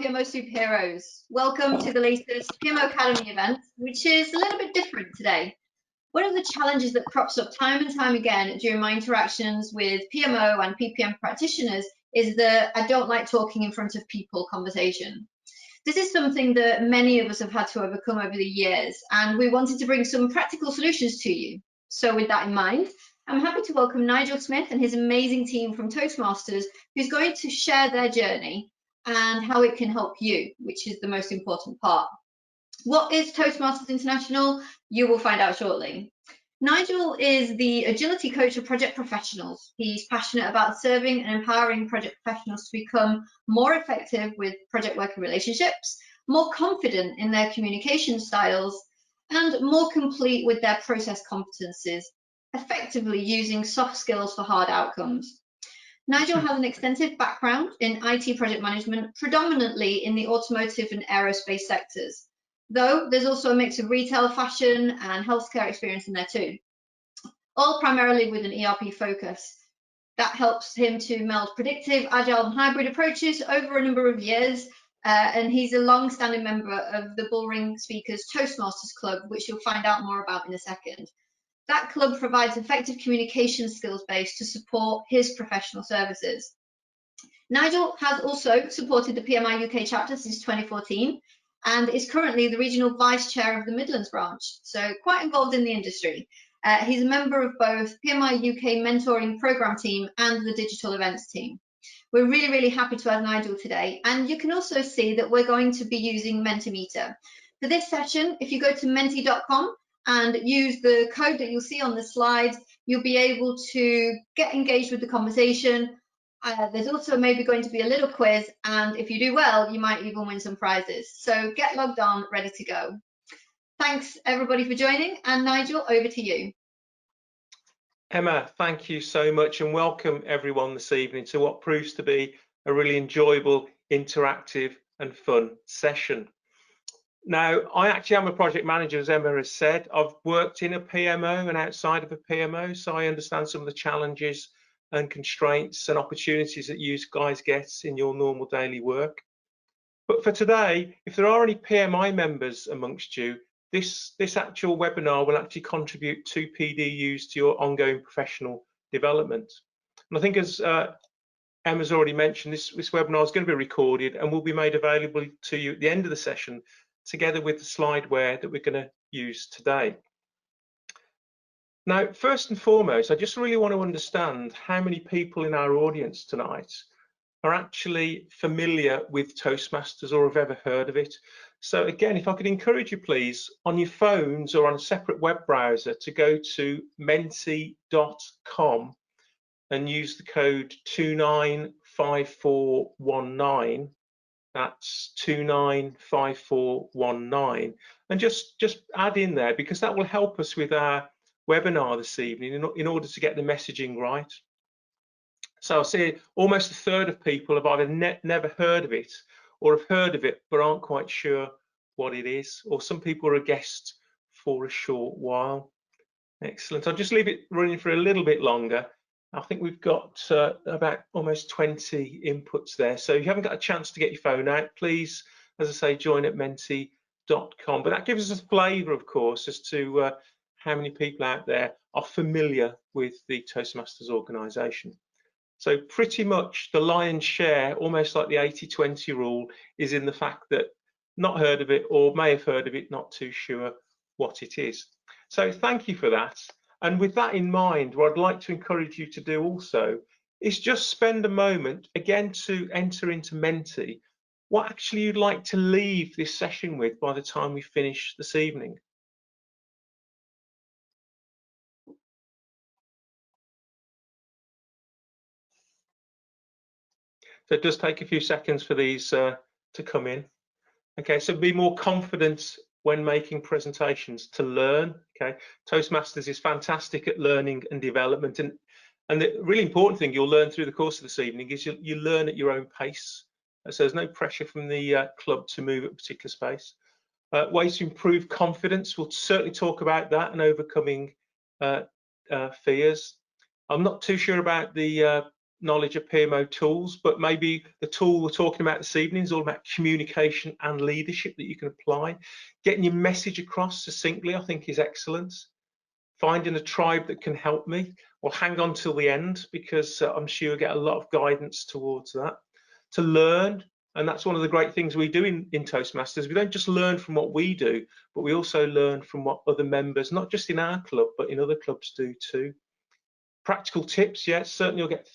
PMO superheroes. Welcome to the latest PMO Academy event, which is a little bit different today. One of the challenges that crops up time and time again during my interactions with PMO and PPM practitioners is the "I don't like talking in front of people" conversation. This is something that many of us have had to overcome over the years, and we wanted to bring some practical solutions to you. So with that in mind, I'm happy to welcome Nigel Smith and his amazing team from Toastmasters, who's going to share their journey and how it can help you, which is the most important part. What is Toastmasters International? You will find out shortly. Nigel is the agility coach of project professionals. He's passionate about serving and empowering project professionals to become more effective with project worker relationships, more confident in their communication styles, and more complete with their process competencies, effectively using soft skills for hard outcomes. Nigel has an extensive background in IT project management, predominantly in the automotive and aerospace sectors, though there's also a mix of retail, fashion, and healthcare experience in there too, all primarily with an ERP focus. That helps him to meld predictive, agile, and hybrid approaches over a number of years, and he's a long-standing member of the Bullring Speakers Toastmasters Club, which you'll find out more about in a second. That club provides effective communication skills base to support his professional services. Nigel has also supported the PMI UK chapter since 2014 and is currently the regional vice chair of the Midlands branch, so quite involved in the industry. He's a member of both PMI UK mentoring program team and the digital events team. We're really, really happy to have Nigel today, and you can also see that we're going to be using Mentimeter. For this session, if you go to menti.com and use the code that you'll see on the slide, you'll be able to get engaged with the conversation. There's also maybe going to be a little quiz, and if you do well, you might even win some prizes. So get logged on, ready to go. Thanks everybody for joining, and Nigel, over to you. Emma, thank you so much, and welcome everyone this evening to what proves to be a really enjoyable, interactive and fun session. Now, I actually am a project manager, as Emma has said. I've worked in a PMO and outside of a PMO, so I understand some of the challenges and constraints and opportunities that you guys get in your normal daily work. But for today, if there are any PMI members amongst you, this actual webinar will actually contribute 2 PDUs to your ongoing professional development. And I think, as Emma's already mentioned, this webinar is going to be recorded and will be made available to you at the end of the session, together with the slideware that we're going to use today. Now, first and foremost, I just really want to understand how many people in our audience tonight are actually familiar with Toastmasters or have ever heard of it. So again, if I could encourage you, please, on your phones or on a separate web browser, to go to menti.com and use the code 295419. That's 295419, and just add in there, because that will help us with our webinar this evening in order to get the messaging right. So I see almost a third of people have either never heard of it or have heard of it but aren't quite sure what it is, or some people are a guest for a short while. Excellent. I'll just leave it running for a little bit longer. I think we've got about almost 20 inputs there. So if you haven't got a chance to get your phone out, please, as I say, join at menti.com. But that gives us a flavour, of course, as to how many people out there are familiar with the Toastmasters organisation. So pretty much the lion's share, almost like the 80-20 rule, is in the fact that not heard of it or may have heard of it, not too sure what it is. So thank you for that. And with that in mind, what I'd like to encourage you to do also is just spend a moment, again, to enter into Menti what actually you'd like to leave this session with by the time we finish this evening. So it does take a few seconds for these to come in. Okay, so be more confident when making presentations, to learn. Okay, Toastmasters is fantastic at learning and development, and the really important thing you'll learn through the course of this evening is you learn at your own pace. So there's no pressure from the club to move at a particular pace. Ways to improve confidence, we'll certainly talk about that, and overcoming fears. I'm not too sure about the knowledge of PMO tools, but maybe the tool we're talking about this evening is all about communication and leadership that you can apply. Getting your message across succinctly, I think, is excellent. Finding a tribe that can help me. Well, hang on till the end, because I'm sure you'll get a lot of guidance towards that. To learn, and that's one of the great things we do in Toastmasters. We don't just learn from what we do, but we also learn from what other members, not just in our club, but in other clubs do too. Practical tips, yes, certainly you'll get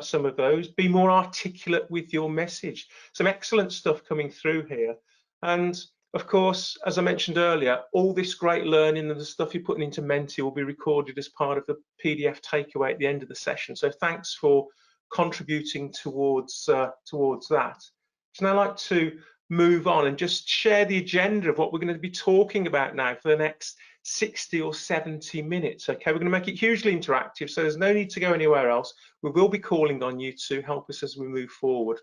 some of those. Be more articulate with your message. Some excellent stuff coming through here. And of course, as I mentioned earlier, all this great learning and the stuff you're putting into Menti will be recorded as part of the PDF takeaway at the end of the session. So thanks for contributing towards that. So now I'd like to move on and just share the agenda of what we're going to be talking about now for the next 60 or 70 minutes. Okay, we're going to make it hugely interactive, so there's no need to go anywhere else. We will be calling on you to help us as we move forward.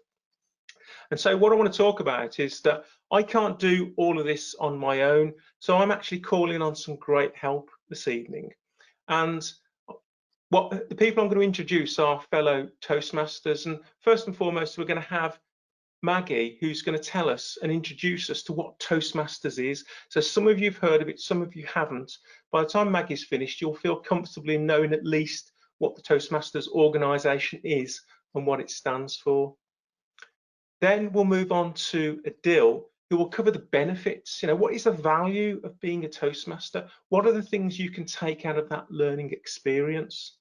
And so what I want to talk about is that I can't do all of this on my own, so I'm actually calling on some great help this evening. And what the people I'm going to introduce are fellow Toastmasters, and first and foremost we're going to have Maggie, who's going to tell us and introduce us to what Toastmasters is. So some of you have heard of it, some of you haven't. By the time Maggie's finished, you'll feel comfortable in knowing at least what the Toastmasters organisation is and what it stands for. Then we'll move on to Adil, who will cover the benefits. You know, what is the value of being a Toastmaster? What are the things you can take out of that learning experience?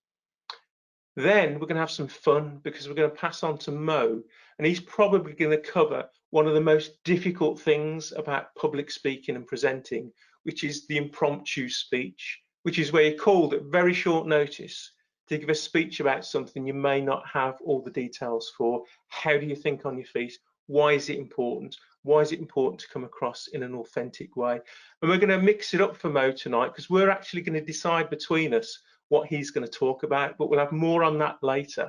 Then we're going to have some fun, because we're going to pass on to Mo, and he's probably going to cover one of the most difficult things about public speaking and presenting, which is the impromptu speech, which is where you're called at very short notice to give a speech about something you may not have all the details for. How do you think on your feet? Why is it important? Why is it important to come across in an authentic way? And we're going to mix it up for Mo tonight, because we're actually going to decide between us what he's going to talk about, but we'll have more on that later.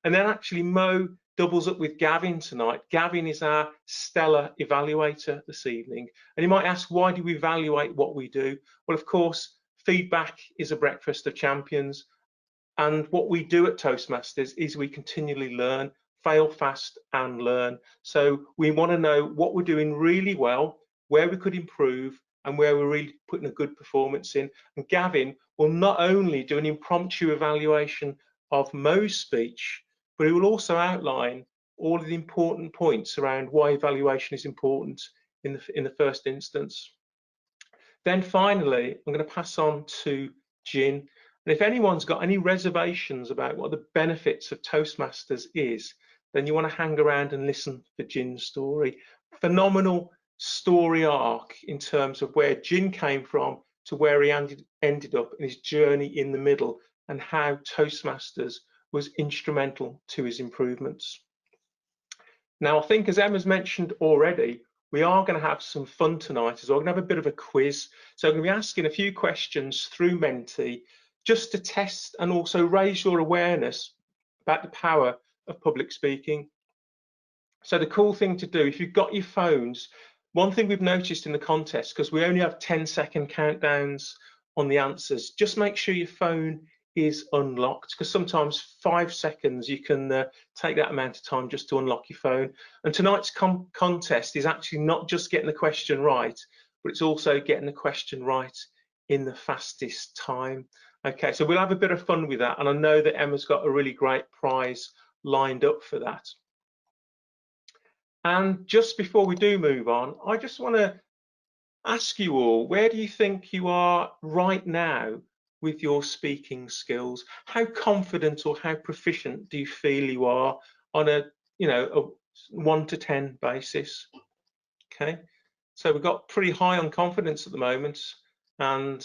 And then actually Mo doubles up with Gavin tonight. Gavin is our stellar evaluator this evening. And you might ask, why do we evaluate what we do? Well, of course, feedback is a breakfast of champions. And what we do at Toastmasters is we continually learn, fail fast and learn. So we want to know what we're doing really well, where we could improve, and where we're really putting a good performance in. And Gavin will not only do an impromptu evaluation of Mo's speech, but he will also outline all of the important points around why evaluation is important in the first instance. Then finally, I'm going to pass on to Jin. And if anyone's got any reservations about what the benefits of Toastmasters is, then you want to hang around and listen for Jin's story. Phenomenal story arc in terms of where Jin came from to where he ended up in his journey in the middle, and how Toastmasters was instrumental to his improvements. Now, I think, as Emma's mentioned already, we are going to have some fun tonight as well. We're going to have a bit of a quiz. So I'm going to be asking a few questions through Menti just to test and also raise your awareness about the power of public speaking. So the cool thing to do, if you've got your phones, one thing we've noticed in the contest, because we only have 10-second countdowns on the answers, just make sure your phone is unlocked, because sometimes 5 seconds you can take that amount of time just to unlock your phone. And tonight's contest is actually not just getting the question right, but it's also getting the question right in the fastest time. Okay, so we'll have a bit of fun with that, and I know that Emma's got a really great prize lined up for that. And just before we do move on, I just want to ask you all, where do you think you are right now with your speaking skills? How confident or how proficient do you feel you are on a 1 to 10 basis? Okay, so we've got pretty high on confidence at the moment, and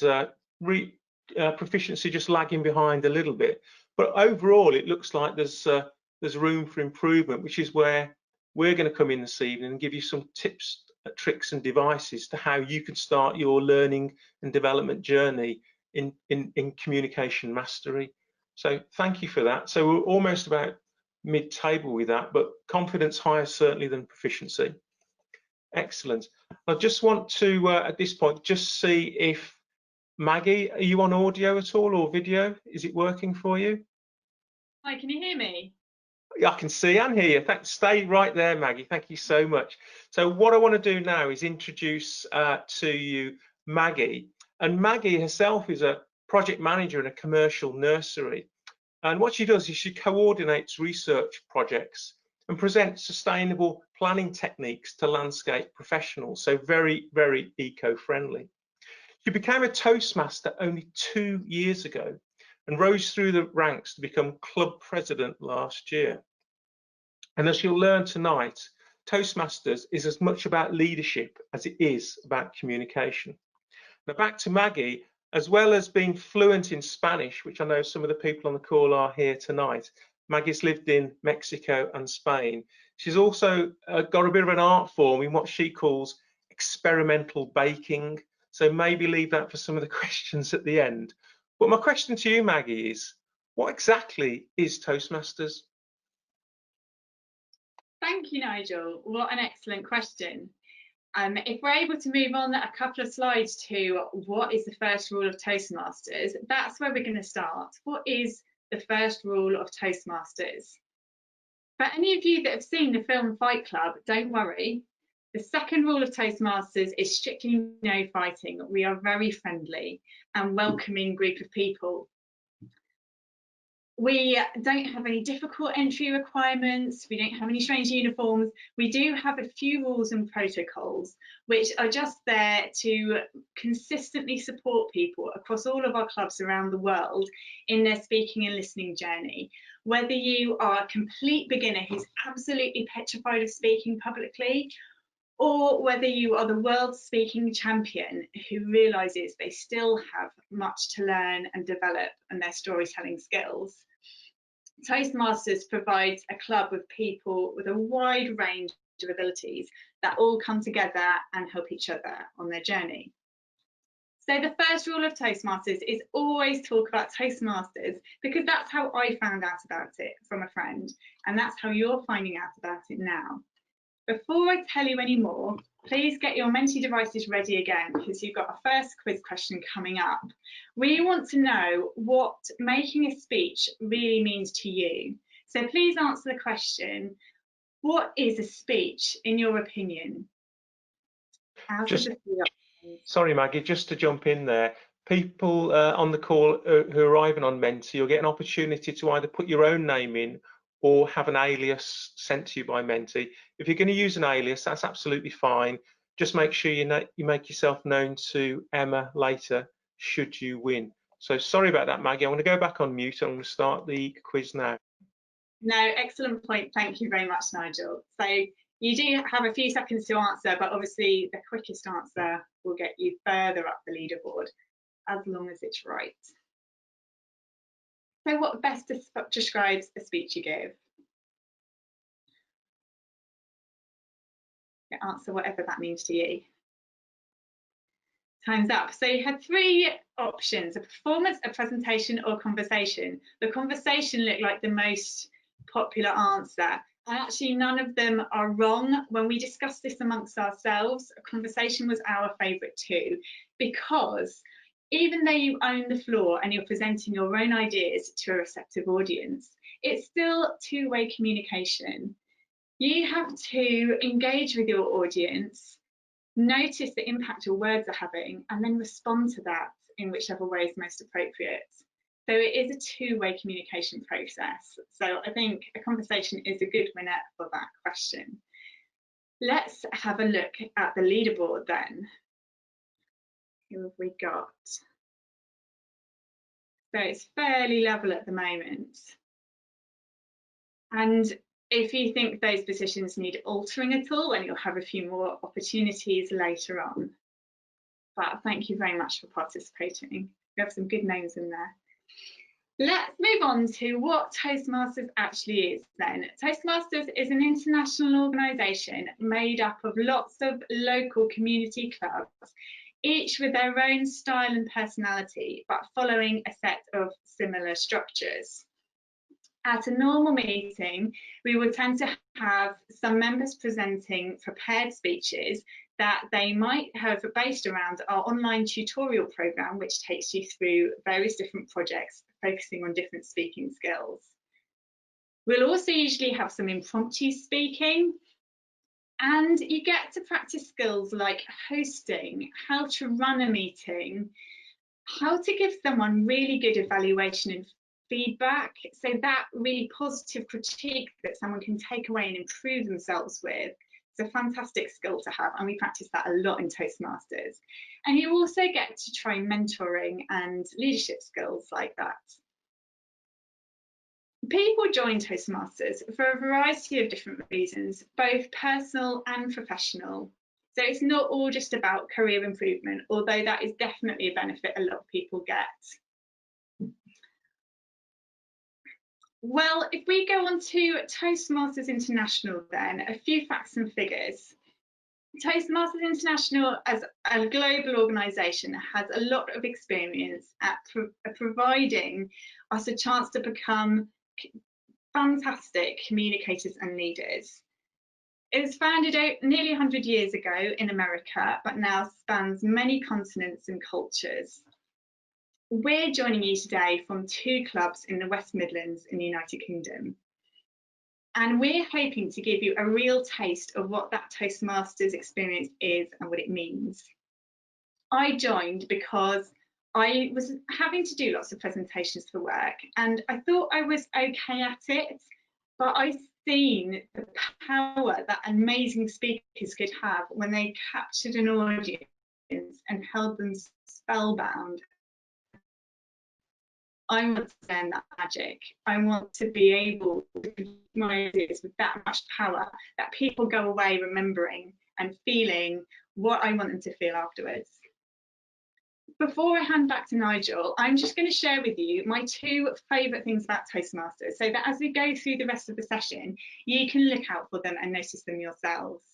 proficiency just lagging behind a little bit. But overall, it looks like there's room for improvement, which is where we're going to come in this evening and give you some tips, tricks and devices to how you can start your learning and development journey in communication mastery. So thank you for that. So we're almost about mid-table with that, but confidence higher certainly than proficiency. Excellent. I just want to, at this point, just see if Maggie, are you on audio at all or video? Is it working for you? Hi, can you hear me? I can see and hear you. Stay right there, Maggie. Thank you so much. So what I want to do now is introduce to you Maggie. And Maggie herself is a project manager in a commercial nursery. And what she does is she coordinates research projects and presents sustainable planning techniques to landscape professionals. So very, very eco-friendly. She became a Toastmaster only 2 years ago and rose through the ranks to become club president last year. And as you'll learn tonight, Toastmasters is as much about leadership as it is about communication. Now back to Maggie, as well as being fluent in Spanish, which I know some of the people on the call are here tonight, Maggie's lived in Mexico and Spain. She's also got a bit of an art form in what she calls experimental baking. So maybe leave that for some of the questions at the end. But my question to you, Maggie, is what exactly is Toastmasters? Thank you, Nigel. What an excellent question. If we're able to move on a couple of slides to what is the first rule of Toastmasters, that's where we're going to start. What is the first rule of Toastmasters? For any of you that have seen the film Fight Club, don't worry. The second rule of Toastmasters is strictly no fighting. We are very friendly and welcoming group of people. We don't have any difficult entry requirements. We don't have any strange uniforms. We do have a few rules and protocols, which are just there to consistently support people across all of our clubs around the world in their speaking and listening journey. Whether you are a complete beginner who's absolutely petrified of speaking publicly, or whether you are the world speaking champion who realizes they still have much to learn and develop in their storytelling skills. Toastmasters provides a club of people with a wide range of abilities that all come together and help each other on their journey. So the first rule of Toastmasters is always talk about Toastmasters, because that's how I found out about it from a friend, and that's how you're finding out about it now. Before I tell you any more, please get your Menti devices ready again, because you've got a first quiz question coming up. We want to know what making a speech really means to you. So please answer the question, what is a speech in your opinion? Sorry, Maggie, just to jump in there. People on the call who are arriving on Menti, you'll get an opportunity to either put your own name in or have an alias sent to you by Menti. If you're going to use an alias, that's absolutely fine. Just make sure you make yourself known to Emma later, should you win. So sorry about that, Maggie. I'm going to go back on mute. I'm going to start the quiz now. No, excellent point. Thank you very much, Nigel. So you do have a few seconds to answer, but obviously the quickest answer will get you further up the leaderboard, as long as it's right. So what best describes a speech you give? Answer whatever that means to you. Time's up. So you had three options: a performance, a presentation, or a conversation. The conversation looked like the most popular answer, and actually none of them are wrong. When we discussed this amongst ourselves, a conversation was our favourite too, because even though you own the floor and you're presenting your own ideas to a receptive audience, it's still two-way communication. You have to engage with your audience, notice the impact your words are having, and then respond to that in whichever way is most appropriate. So it is a two-way communication process. So I think a conversation is a good winner for that question. Let's have a look at the leaderboard then. Who have we got? So it's fairly level at the moment. And if you think those positions need altering at all, then you'll have a few more opportunities later on. But thank you very much for participating. We have some good names in there. Let's move on to what Toastmasters actually is then. Toastmasters is an international organisation made up of lots of local community clubs, each with their own style and personality, but following a set of similar structures. At a normal meeting, we would tend to have some members presenting prepared speeches that they might have based around our online tutorial program, which takes you through various different projects focusing on different speaking skills. We'll also usually have some impromptu speaking, and you get to practice skills like hosting, how to run a meeting, how to give someone really good evaluation and feedback, so that really positive critique that someone can take away and improve themselves with. It's a fantastic skill to have, and we practice that a lot in Toastmasters. And you also get to try mentoring and leadership skills like that. People join Toastmasters for a variety of different reasons, both personal and professional. So it's not all just about career improvement, although that is definitely a benefit a lot of people get. Well, if we go on to Toastmasters International then, a few facts and figures. Toastmasters International, as a global organisation, has a lot of experience at providing us a chance to become fantastic communicators and leaders. It was founded nearly 100 years ago in America, but now spans many continents and cultures. We're joining you today from 2 clubs in the West Midlands in the United Kingdom. And we're hoping to give you a real taste of what that Toastmasters experience is and what it means. I joined because I was having to do lots of presentations for work, and I thought I was okay at it, but I've seen the power that amazing speakers could have when they captured an audience and held them spellbound. I want to learn that magic. I want to be able to give my ideas with that much power that people go away remembering and feeling what I want them to feel afterwards. Before I hand back to Nigel, I'm just going to share with you my 2 favourite things about Toastmasters, so that as we go through the rest of the session, you can look out for them and notice them yourselves.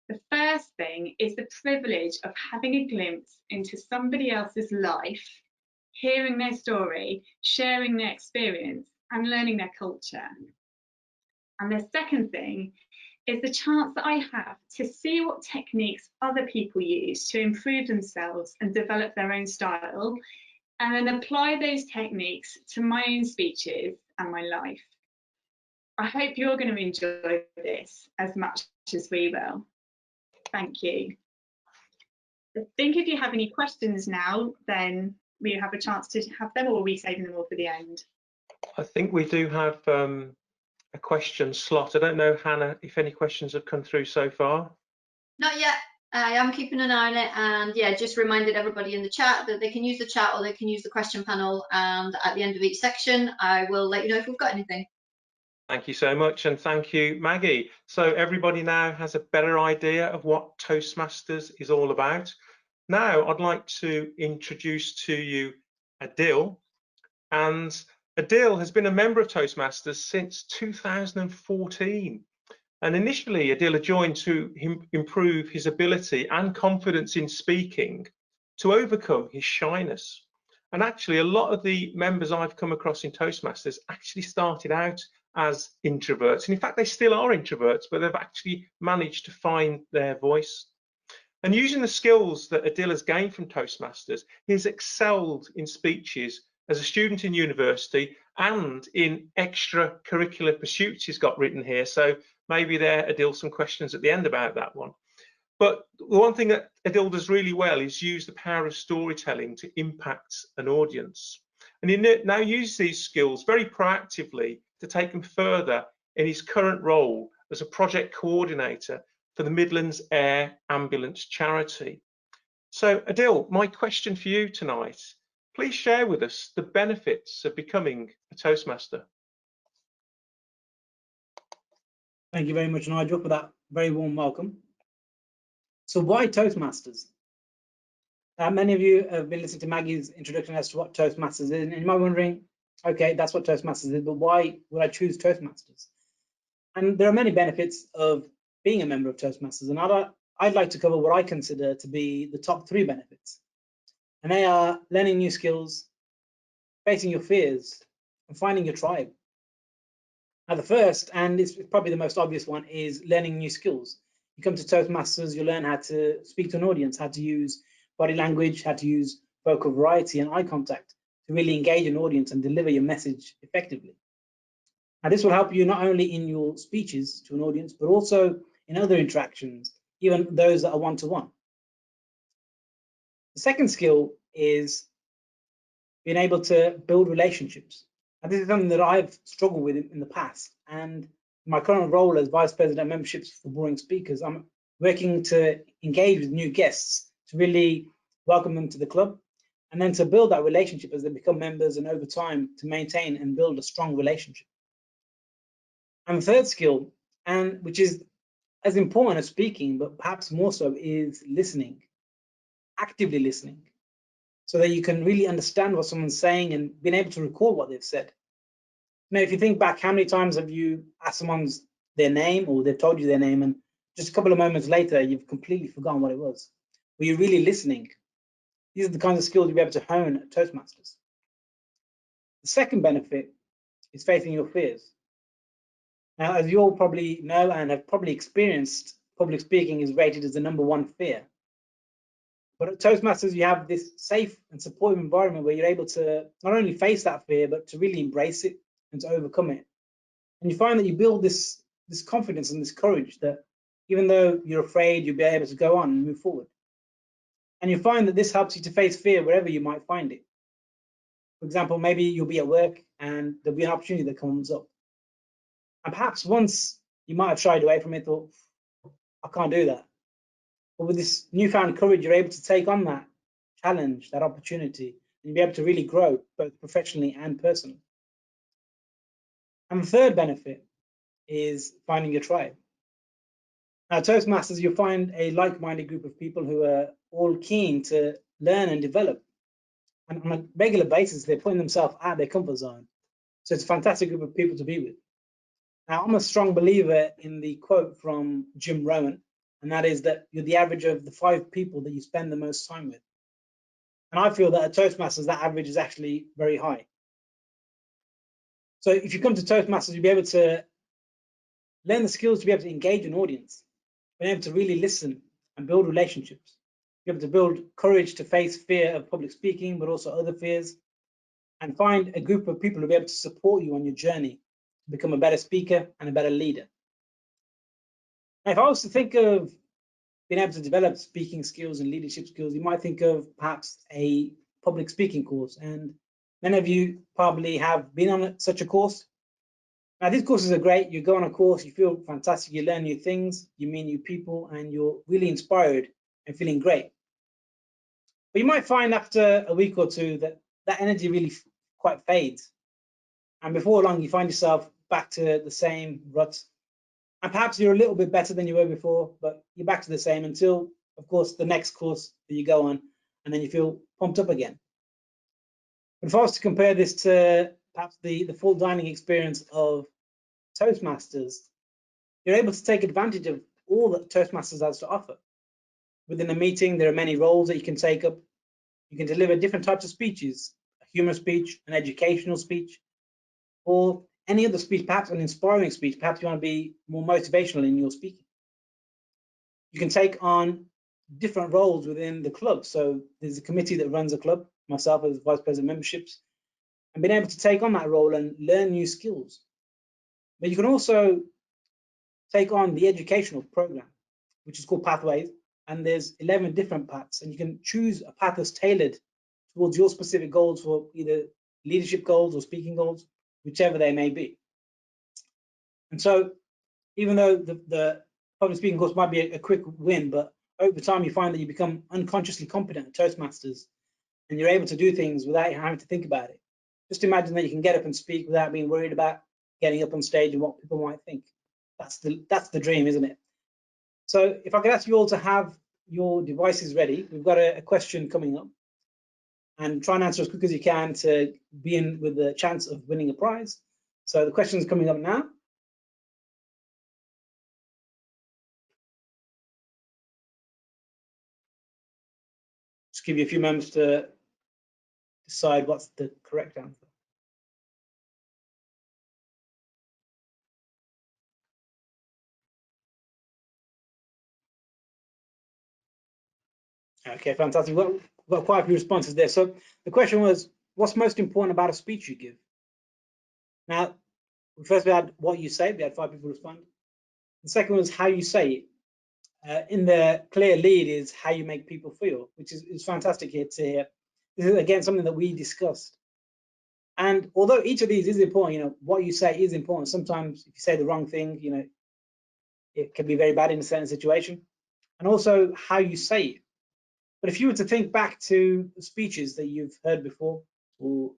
The first thing is the privilege of having a glimpse into somebody else's life, hearing their story, sharing their experience, and learning their culture. And the second thing is the chance that I have to see what techniques other people use to improve themselves and develop their own style, and then apply those techniques to my own speeches and my life. I hope you're going to enjoy this as much as we will. Thank you. I think if you have any questions now, then we have a chance to have them, or are we saving them all for the end? I think we do have a question slot. I don't know, Hannah, if any questions have come through so far. Not yet. I am keeping an eye on it, and yeah, just reminded everybody in the chat that they can use the chat or they can use the question panel, and at the end of each section I will let you know if we've got anything. Thank you so much, and thank you, Maggie. So everybody now has a better idea of what Toastmasters is all about. Now I'd like to introduce to you Adil, and Adil has been a member of Toastmasters since 2014. And initially, Adil joined to improve his ability and confidence in speaking to overcome his shyness. And actually, a lot of the members I've come across in Toastmasters actually started out as introverts. And in fact, they still are introverts, but they've actually managed to find their voice. And using the skills that Adil has gained from Toastmasters, he's excelled in speeches as a student in university and in extracurricular pursuits he's got written here. So maybe there, Adil, some questions at the end about that one. But the one thing that Adil does really well is use the power of storytelling to impact an audience. And he now uses these skills very proactively to take him further in his current role as a project coordinator for the Midlands Air Ambulance Charity. So Adil, my question for you tonight, please share with us the benefits of becoming a Toastmaster. Thank you very much, Nigel, for that very warm welcome. So why Toastmasters? Many of you have been listening to Maggie's introduction as to what Toastmasters is, and you might be wondering, okay, that's what Toastmasters is, but why would I choose Toastmasters? And there are many benefits of being a member of Toastmasters, and I'd like to cover what I consider to be the top 3 benefits. And they are learning new skills, facing your fears, and finding your tribe. Now, the first, and it's probably the most obvious one, is learning new skills. You come to Toastmasters, you learn how to speak to an audience, how to use body language, how to use vocal variety and eye contact to really engage an audience and deliver your message effectively. Now, this will help you not only in your speeches to an audience, but also in other interactions, even those that are one-to-one. The second skill is being able to build relationships. And this is something that I've struggled with in the past. And my current role as Vice President of Memberships for Boring Speakers, I'm working to engage with new guests to really welcome them to the club, and then to build that relationship as they become members, and over time to maintain and build a strong relationship. And the third skill, and which is as important as speaking, but perhaps more so, is listening, actively listening, so that you can really understand what someone's saying and being able to recall what they've said. Now, if you think back, how many times have you asked someone's their name, or they've told you their name, and just a couple of moments later, you've completely forgotten what it was? Were you really listening? These are the kinds of skills you'll be able to hone at Toastmasters. The second benefit is facing your fears. Now, as you all probably know and have probably experienced, public speaking is rated as the #1 fear. But at Toastmasters, you have this safe and supportive environment where you're able to not only face that fear, but to really embrace it and to overcome it. And you find that you build this confidence and this courage that even though you're afraid, you'll be able to go on and move forward. And you find that this helps you to face fear wherever you might find it. For example, maybe you'll be at work and there'll be an opportunity that comes up. And perhaps once you might have shied away from it, thought, I can't do that. But with this newfound courage, you're able to take on that challenge, that opportunity, and you'll be able to really grow both professionally and personally. And the third benefit is finding your tribe. Now, at Toastmasters, you'll find a like-minded group of people who are all keen to learn and develop. And on a regular basis, they're putting themselves out of their comfort zone. So it's a fantastic group of people to be with. Now, I'm a strong believer in the quote from Jim Rohn, and that is that you're the average of the 5 people that you spend the most time with. And I feel that at Toastmasters, that average is actually very high. So if you come to Toastmasters, you'll be able to learn the skills to be able to engage an audience, be able to really listen and build relationships, be able to build courage to face fear of public speaking, but also other fears, and find a group of people who will be able to support you on your journey to become a better speaker and a better leader. Now, if I was to think of being able to develop speaking skills and leadership skills, you might think of perhaps a public speaking course. And many of you probably have been on such a course. Now, these courses are great. You go on a course, you feel fantastic, you learn new things, you meet new people, and you're really inspired and feeling great. But you might find after a week or two that that energy really quite fades. And before long, you find yourself back to the same rut. And perhaps you're a little bit better than you were before, but you're back to the same until, of course, the next course that you go on, and then you feel pumped up again. But if I was to compare this to perhaps the full dining experience of Toastmasters, you're able to take advantage of all that Toastmasters has to offer. Within a meeting, there are many roles that you can take up. You can deliver different types of speeches, a humor speech, an educational speech, or any other speech, perhaps an inspiring speech. Perhaps you want to be more motivational in your speaking. You can take on different roles within the club. So there's a committee that runs a club, myself as Vice President of Memberships, and being able to take on that role and learn new skills. But you can also take on the educational program, which is called Pathways, and there's 11 different paths, and you can choose a path that's tailored towards your specific goals for either leadership goals or speaking goals, whichever they may be. And so even though the public speaking course might be a quick win, but over time you find that you become unconsciously competent at Toastmasters, and you're able to do things without having to think about it. Just imagine that you can get up and speak without being worried about getting up on stage and what people might think. That's the dream, isn't it? So if I could ask you all to have your devices ready, we've got a question coming up, and try and answer as quick as you can to be in with the chance of winning a prize. So the question is coming up now. Just give you a few moments to decide what's the correct answer. Okay, fantastic. We've got quite a few responses there. So the question was, what's most important about a speech you give? Now, First, we had what you say. We had 5 people respond. The second was how you say it. In the clear lead is how you make people feel, which is fantastic here to hear. This is again something that we discussed. And although each of these is important, what you say is important. Sometimes if you say the wrong thing, it can be very bad in a certain situation. And also how you say it. But if you were to think back to speeches that you've heard before, or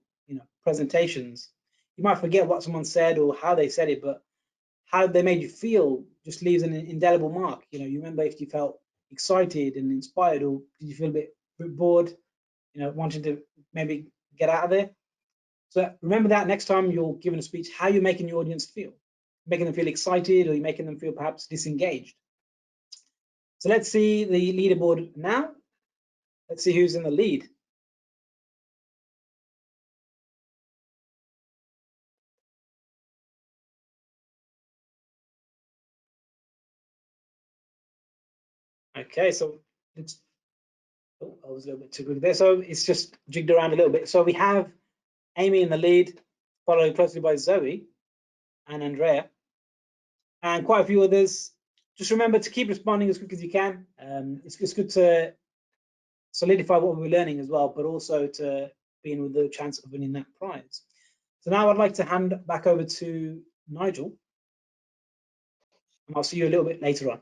presentations, you might forget what someone said or how they said it, but how they made you feel just leaves an indelible mark. You remember if you felt excited and inspired, or did you feel a bit bored, wanting to maybe get out of there. So remember that next time you're giving a speech, how you're making your audience feel. Making them feel excited, or you're making them feel perhaps disengaged. So let's see the leaderboard now. Let's see who's in the lead. Okay, so it's, oh, I was a little bit too quick there. So it's just jigged around a little bit. So we have Amy in the lead, followed closely by Zoe and Andrea, and quite a few others. Just remember to keep responding as quick as you can. It's good to solidify what we're learning as well, but also to be in with the chance of winning that prize. So now I'd like to hand back over to Nigel, and I'll see you a little bit later on.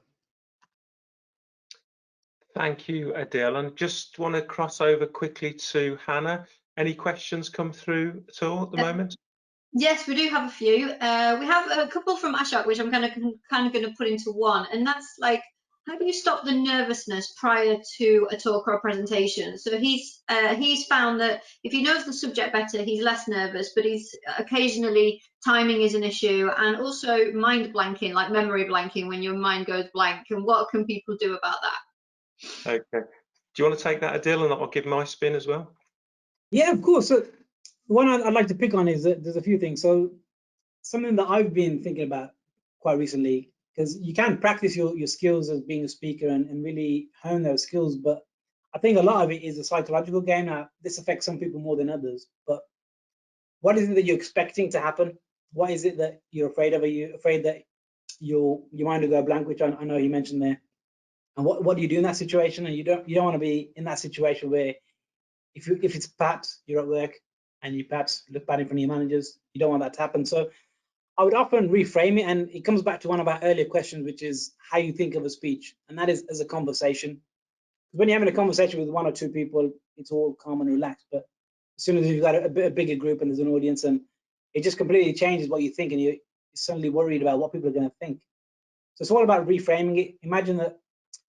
Thank you, Adele. And just want to cross over quickly to Hannah. Any questions come through at all at the moment? Yes, we do have a few. We have a couple from Ashok, which I'm kind of going to put into one, and that's like, how do you stop the nervousness prior to a talk or a presentation? So he's found that if he knows the subject better, he's less nervous, but he's occasionally timing is an issue, and also mind blanking, like memory blanking, when your mind goes blank. And what can people do about that? Okay. Do you want to take that, Adele, and I'll give my spin as well? Yeah, of course. So one I'd like to pick on is that there's a few things. So something that I've been thinking about quite recently, because you can practice your skills as being a speaker and really hone those skills, but I think a lot of it is a psychological game. Now, this affects some people more than others, but what is it that you're expecting to happen? What is it that you're afraid of? Are you afraid that your mind will go blank, which I know you mentioned there? And what do you do in that situation? And you don't want to be in that situation where if it's perhaps you're at work and you perhaps look bad in front of your managers, you don't want that to happen. So I would often reframe it, and it comes back to one of our earlier questions, which is how you think of a speech, and that is as a conversation. When you're having a conversation with 1 or 2 people, it's all calm and relaxed, but as soon as you've got a bigger group and there's an audience, and it just completely changes what you think, and you're suddenly worried about what people are going to think. So it's all about reframing it. Imagine that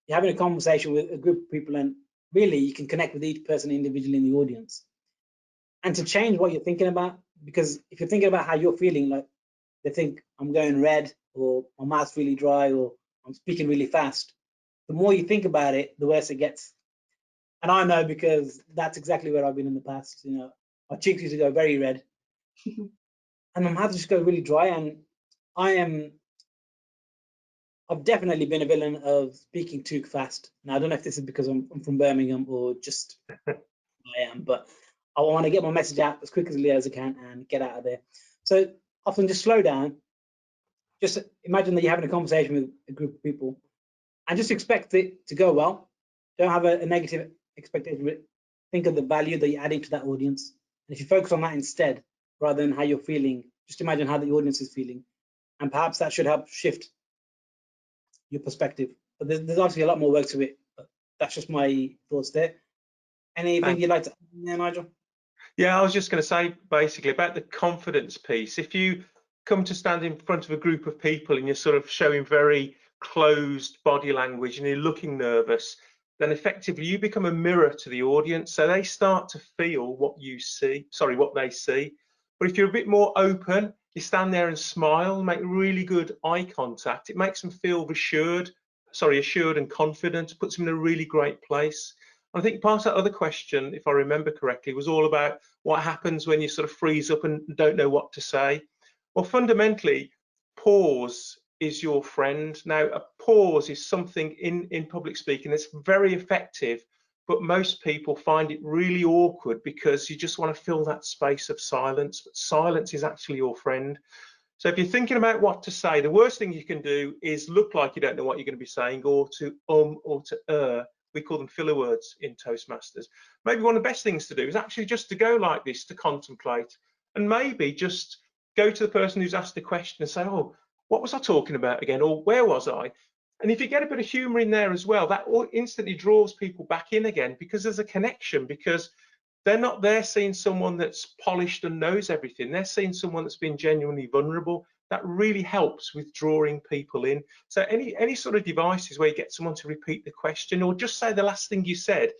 you're having a conversation with a group of people, and really you can connect with each person individually in the audience. And to change what you're thinking about, because if you're thinking about how you're feeling, like they think I'm going red, or my mouth's really dry, or I'm speaking really fast, the more you think about it, the worse it gets. And I know, because that's exactly where I've been in the past. My cheeks used to go very red and my mouth just goes really dry. And I've definitely been a villain of speaking too fast. Now, I don't know if this is because I'm from Birmingham or just I am, but I want to get my message out as quickly as I can and get out of there. So often just slow down. Just imagine that you're having a conversation with a group of people and just expect it to go well. Don't have a negative expectation. Think of the value that you're adding to that audience. And if you focus on that instead, rather than how you're feeling, just imagine how the audience is feeling. And perhaps that should help shift your perspective. But there's obviously a lot more work to it. But that's just my thoughts there. Anything you'd like to add there, Nigel? Yeah, I was just going to say basically about the confidence piece. If you come to stand in front of a group of people and you're sort of showing very closed body language and you're looking nervous, then effectively you become a mirror to the audience. So they start to feel what you see, what they see. But if you're a bit more open, you stand there and smile, make really good eye contact, it makes them feel assured and confident, puts them in a really great place. I think part of that other question, if I remember correctly, was all about what happens when you sort of freeze up and don't know what to say. Well, fundamentally, pause is your friend. Now, a pause is something in public speaking that's very effective, but most people find it really awkward because you just want to fill that space of silence. But silence is actually your friend. So if you're thinking about what to say, the worst thing you can do is look like you don't know what you're going to be saying, or to or to we call them filler words in Toastmasters. Maybe one of the best things to do is actually just to go like this, to contemplate, and maybe just go to the person who's asked the question and say, oh, what was I talking about again, or where was I? And if you get a bit of humour in there as well, that instantly draws people back in again, because there's a connection, because they're not there seeing someone that's polished and knows everything. They're seeing someone that's been genuinely vulnerable. That really helps with drawing people in. So any sort of devices where you get someone to repeat the question or just say the last thing you said,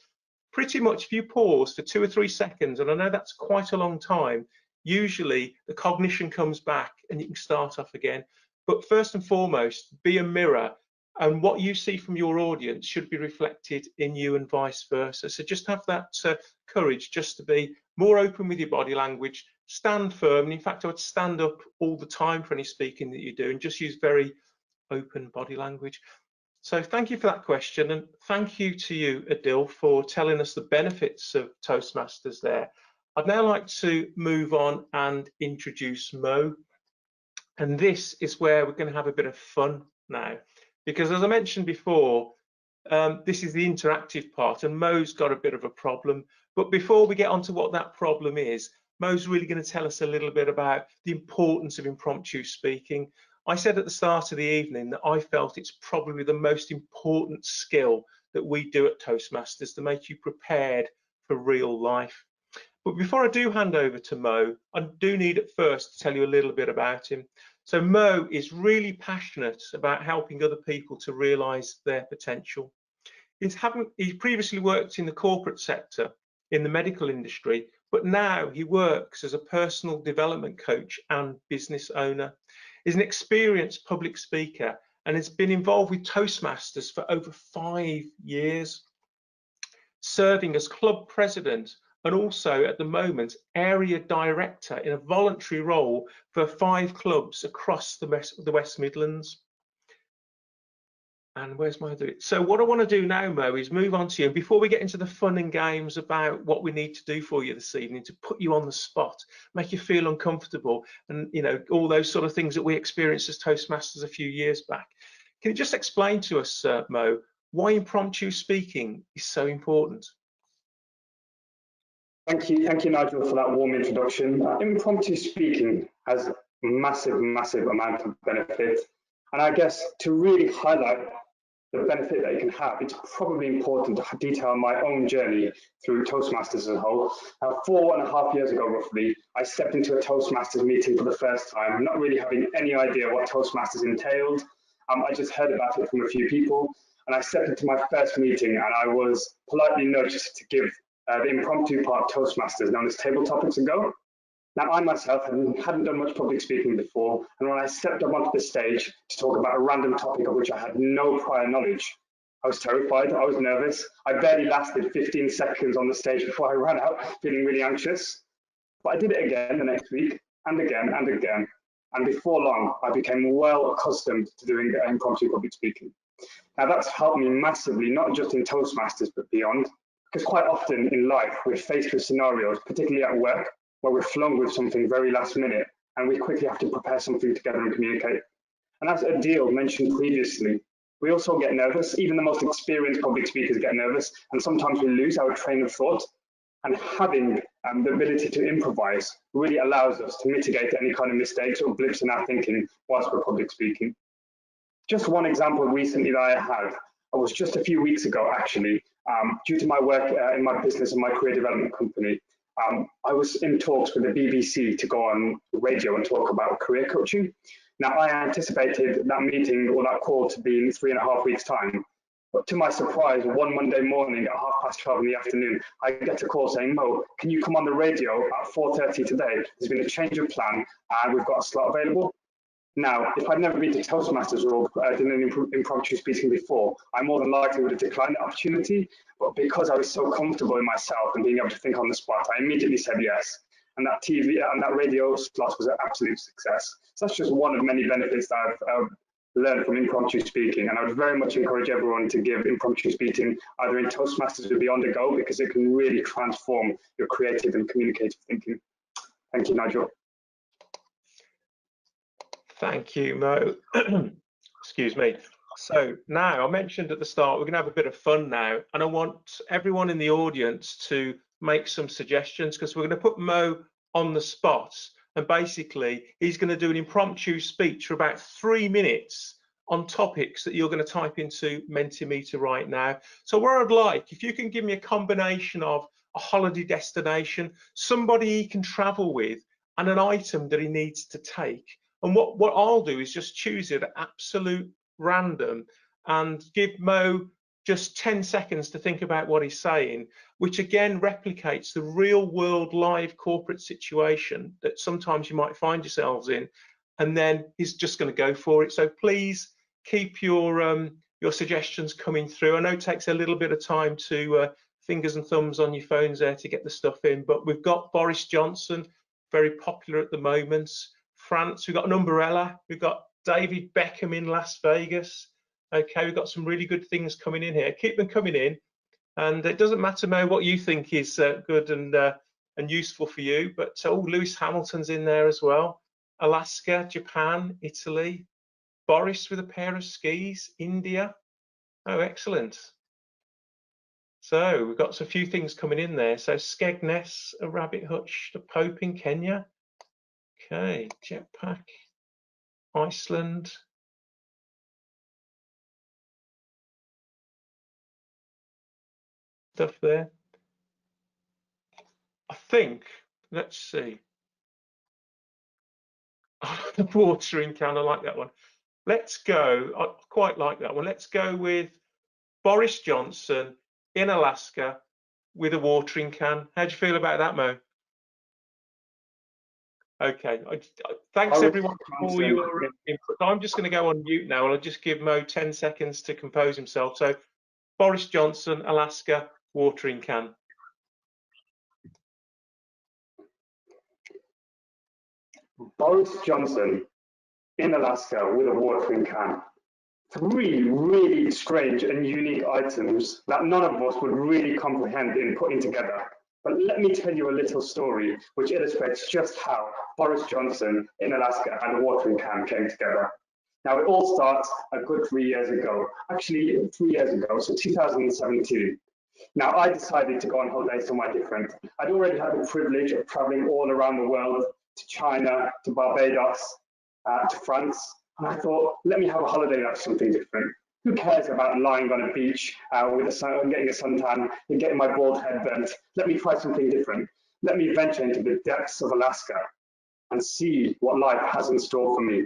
pretty much if you pause for 2 or 3 seconds, and I know that's quite a long time, usually the cognition comes back and you can start off again. But first and foremost, be a mirror, and what you see from your audience should be reflected in you and vice versa. So just have that courage just to be more open with your body language, stand firm, and in fact I would stand up all the time for any speaking that you do, and just use very open body language. So thank you for that question, and thank you to you, Adil, for telling us the benefits of Toastmasters there. I'd now like to move on and introduce Mo, and this is where we're going to have a bit of fun now, because as I mentioned before, this is the interactive part, and Mo's got a bit of a problem. But before we get on to what that problem is, Mo's really going to tell us a little bit about the importance of impromptu speaking. I said at the start of the evening that I felt it's probably the most important skill that we do at Toastmasters to make you prepared for real life. But before I do hand over to Mo, I do need at first to tell you a little bit about him. So Mo is really passionate about helping other people to realise their potential. He previously worked in the corporate sector in the medical industry, but now he works as a personal development coach and business owner. He's an experienced public speaker and has been involved with Toastmasters for over 5 years, serving as club president and also at the moment area director in a voluntary role for 5 clubs across the West Midlands. And where's my do? So what I want to do now, Mo, is move on to you. And before we get into the fun and games about what we need to do for you this evening, to put you on the spot, make you feel uncomfortable, and you know, all those sort of things that we experienced as Toastmasters a few years back. Can you just explain to us, Mo, why impromptu speaking is so important? Thank you, Nigel, for that warm introduction. Impromptu speaking has massive amount of benefit, and I guess to really highlight the benefit that it can have, it's probably important to detail my own journey through Toastmasters as a whole. 4.5 years ago, roughly, I stepped into a Toastmasters meeting for the first time, not really having any idea what Toastmasters entailed. I just heard about it from a few people, and I stepped into my first meeting, and I was politely nudged to give the impromptu part of Toastmasters, known as Table Topics, a go. Now, I myself hadn't done much public speaking before, and when I stepped up onto the stage to talk about a random topic of which I had no prior knowledge, I was terrified, I was nervous. I barely lasted 15 seconds on the stage before I ran out, feeling really anxious. But I did it again the next week, and again, and again. And before long, I became well accustomed to doing impromptu public speaking. Now, that's helped me massively, not just in Toastmasters, but beyond. Because quite often in life, we're faced with scenarios, particularly at work, where we're flung with something very last minute, and we quickly have to prepare something together and communicate. And as Adil mentioned previously, we also get nervous. Even the most experienced public speakers get nervous, and sometimes we lose our train of thought. And having the ability to improvise really allows us to mitigate any kind of mistakes or blips in our thinking whilst we're public speaking. Just one example recently that I had, it was just a few weeks ago actually, due to my work in my business and my career development company. I was in talks with the BBC to go on radio and talk about career coaching. Now, I anticipated that meeting or that call to be in 3.5 weeks' time. But to my surprise, one Monday morning at 12:30 in the afternoon, I get a call saying, Mo, can you come on the radio at 4:30 today? There's been a change of plan and we've got a slot available. Now, if I'd never been to Toastmasters or done any impromptu speaking before, I more than likely would have declined the opportunity. But because I was so comfortable in myself and being able to think on the spot, I immediately said yes. And that TV and that radio slot was an absolute success. So that's just one of many benefits that I've learned from impromptu speaking. And I would very much encourage everyone to give impromptu speaking either in Toastmasters or beyond a go, because it can really transform your creative and communicative thinking. Thank you, Nigel. Thank you, Mo. Excuse me. So now, I mentioned at the start, we're going to have a bit of fun now, and I want everyone in the audience to make some suggestions, because we're going to put Mo on the spot, and basically he's going to do an impromptu speech for about 3 minutes on topics that you're going to type into Mentimeter right now. So what I'd like, if you can give me a combination of a holiday destination, somebody he can travel with, and an item that he needs to take. And what I'll do is just choose it at absolute random and give Mo just 10 seconds to think about what he's saying, which again replicates the real world live corporate situation that sometimes you might find yourselves in, and then he's just going to go for it. So please keep your suggestions coming through. I know it takes a little bit of time to fingers and thumbs on your phones there to get the stuff in, but we've got Boris Johnson, very popular at the moment. France, we've got an umbrella, we've got David Beckham in Las Vegas. Okay, we've got some really good things coming in here. Keep them coming in, and it doesn't matter, Mo, what you think is good and useful for you. But oh, Lewis Hamilton's in there as well. Alaska, Japan, Italy. Boris with a pair of skis, India. Oh, excellent. So we've got a few things coming in there. So Skegness, a rabbit hutch, the Pope in Kenya. Okay, jetpack, Iceland. Stuff there. I think, let's see. The watering can, I like that one. Let's go, I quite like that one. Let's go with Boris Johnson in Alaska with a watering can. How do you feel about that, Mo? Okay, thanks everyone for your input. I'm just going to go on mute now. I'll just give Mo 10 seconds to compose himself. So Boris Johnson, Alaska, watering can. Boris Johnson in Alaska with a watering can. 3 really strange and unique items that none of us would really comprehend in putting together. But let me tell you a little story which illustrates just how Boris Johnson in Alaska and a watering can came together. Now, it all starts a good 3 years ago, actually 3 years ago, so 2017. Now, I decided to go on holiday somewhere different. I'd already had the privilege of traveling all around the world, to China, to Barbados, to France, and I thought, let me have a holiday that's something different. Who cares about lying on a beach with the sun, getting a suntan and getting my bald head bent? Let me try something different. Let me venture into the depths of Alaska and see what life has in store for me.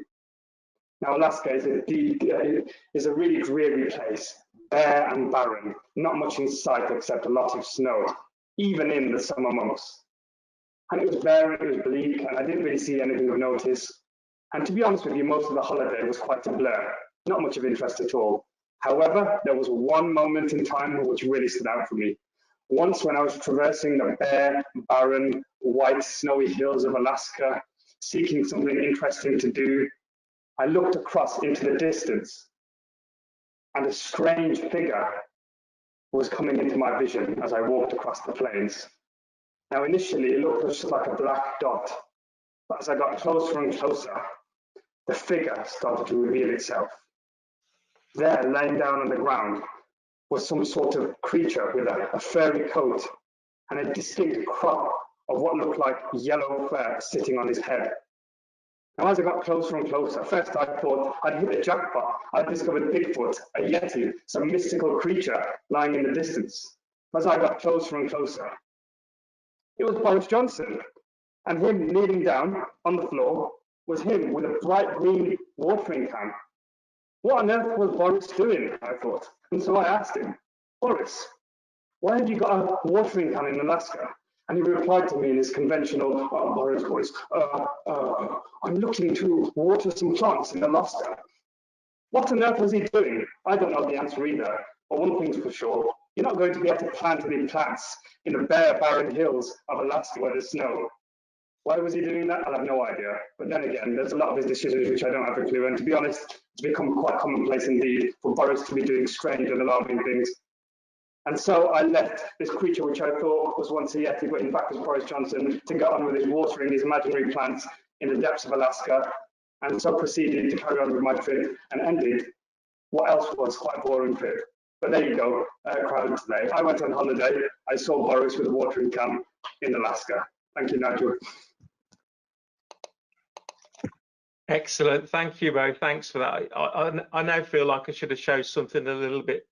Now, Alaska is a really dreary place, bare and barren, not much in sight except a lot of snow, even in the summer months. And it was bare, it was bleak, and I didn't really see anything of notice. And to be honest with you, most of the holiday was quite a blur, not much of interest at all. However, there was one moment in time which really stood out for me. Once when I was traversing the bare, barren, white, snowy hills of Alaska, seeking something interesting to do, I looked across into the distance, and a strange figure was coming into my vision as I walked across the plains. Now, initially, it looked just like a black dot, but as I got closer and closer, the figure started to reveal itself. There, laying down on the ground, was some sort of creature with a furry coat and a distinct crop of what looked like yellow fur sitting on his head. Now, as I got closer and closer, first I thought I'd hit the jackpot. I'd discovered Bigfoot, a yeti, some mystical creature lying in the distance. As I got closer and closer, it was Boris Johnson, and him kneeling down on the floor was him with a bright green watering can. What on earth was Boris doing, I thought, and so I asked him, Boris, why have you got a watering can in Alaska? And he replied to me in his conventional Boris voice, I'm looking to water some plants in Alaska. What on earth was he doing? I don't know the answer either, but one thing's for sure, you're not going to be able to plant any plants in the bare, barren hills of Alaska where there's snow. Why was he doing that? I have no idea. But then again, there's a lot of his decisions which I don't have a clue. And to be honest, it's become quite commonplace indeed for Boris to be doing strange and alarming things. And so I left this creature, which I thought was once a yeti, but in fact was Boris Johnson, to get on with his watering his imaginary plants in the depths of Alaska. and so proceeded to carry on with my trip and ended what else was quite a boring trip. But there you go, crowd today. I went on holiday. I saw Boris with a watering can in Alaska. Thank you, Nigel. Excellent, thank you, Mo. Thanks for that. I now feel like I should have shown something a little bit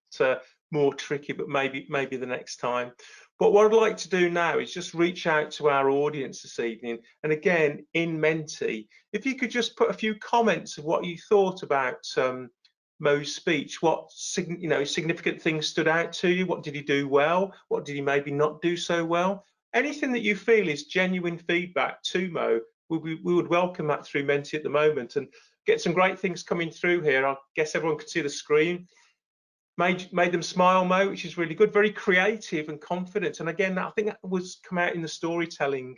more tricky, but maybe the next time. But what I'd like to do now is just reach out to our audience this evening, and again in Menti, if you could just put a few comments of what you thought about Mo's speech. What significant things stood out to you? What did he do well? What did he maybe not do so well? Anything that you feel is genuine feedback to Mo, we would welcome that through Menti at the moment, and get some great things coming through here. I guess everyone can see the screen. Made them smile, Mo, which is really good. Very creative and confident. And again, I think that was come out in the storytelling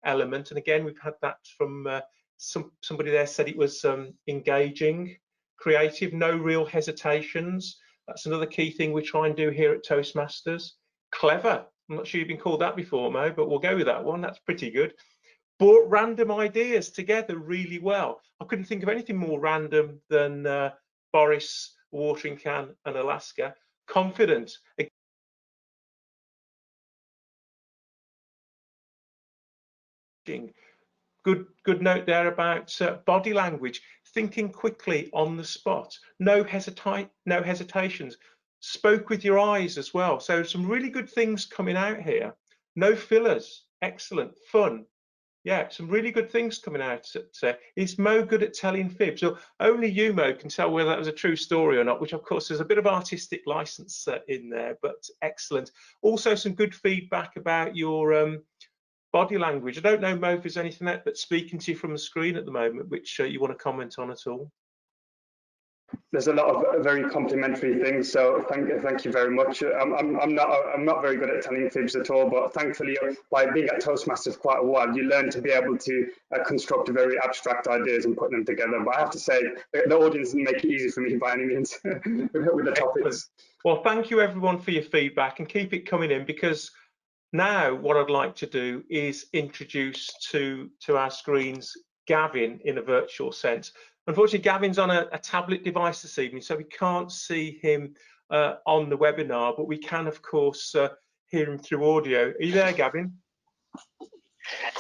element. And again, we've had that from somebody there said it was engaging, creative, no real hesitations. That's another key thing we try and do here at Toastmasters. Clever. I'm not sure you've been called that before, Mo, but we'll go with that one. That's pretty good. Brought random ideas together really well. I couldn't think of anything more random than Boris, watering can, and Alaska. Confident. Good note there about body language, thinking quickly on the spot, no hesitations. Spoke with your eyes as well. So some really good things coming out here. No fillers. Excellent. Fun. Yeah, some really good things coming out. Is Mo good at telling fibs? Or only you, Mo, can tell whether that was a true story or not, which of course there's a bit of artistic license in there, but excellent. Also some good feedback about your body language. I don't know, Mo, if there's anything that, but speaking to you from the screen at the moment, which you want to comment on at all. There's a lot of very complimentary things, so thank you very much. I'm not very good at telling fibs at all, but thankfully, by being at Toastmasters quite a while, you learn to be able to construct very abstract ideas and put them together. But I have to say, the audience didn't make it easy for me by any means with the topics. Well, thank you everyone for your feedback, and keep it coming in, because now what I'd like to do is introduce to our screens Gavin in a virtual sense. Unfortunately, Gavin's on a tablet device this evening, so we can't see him on the webinar, but we can, of course, hear him through audio. Are you there, Gavin?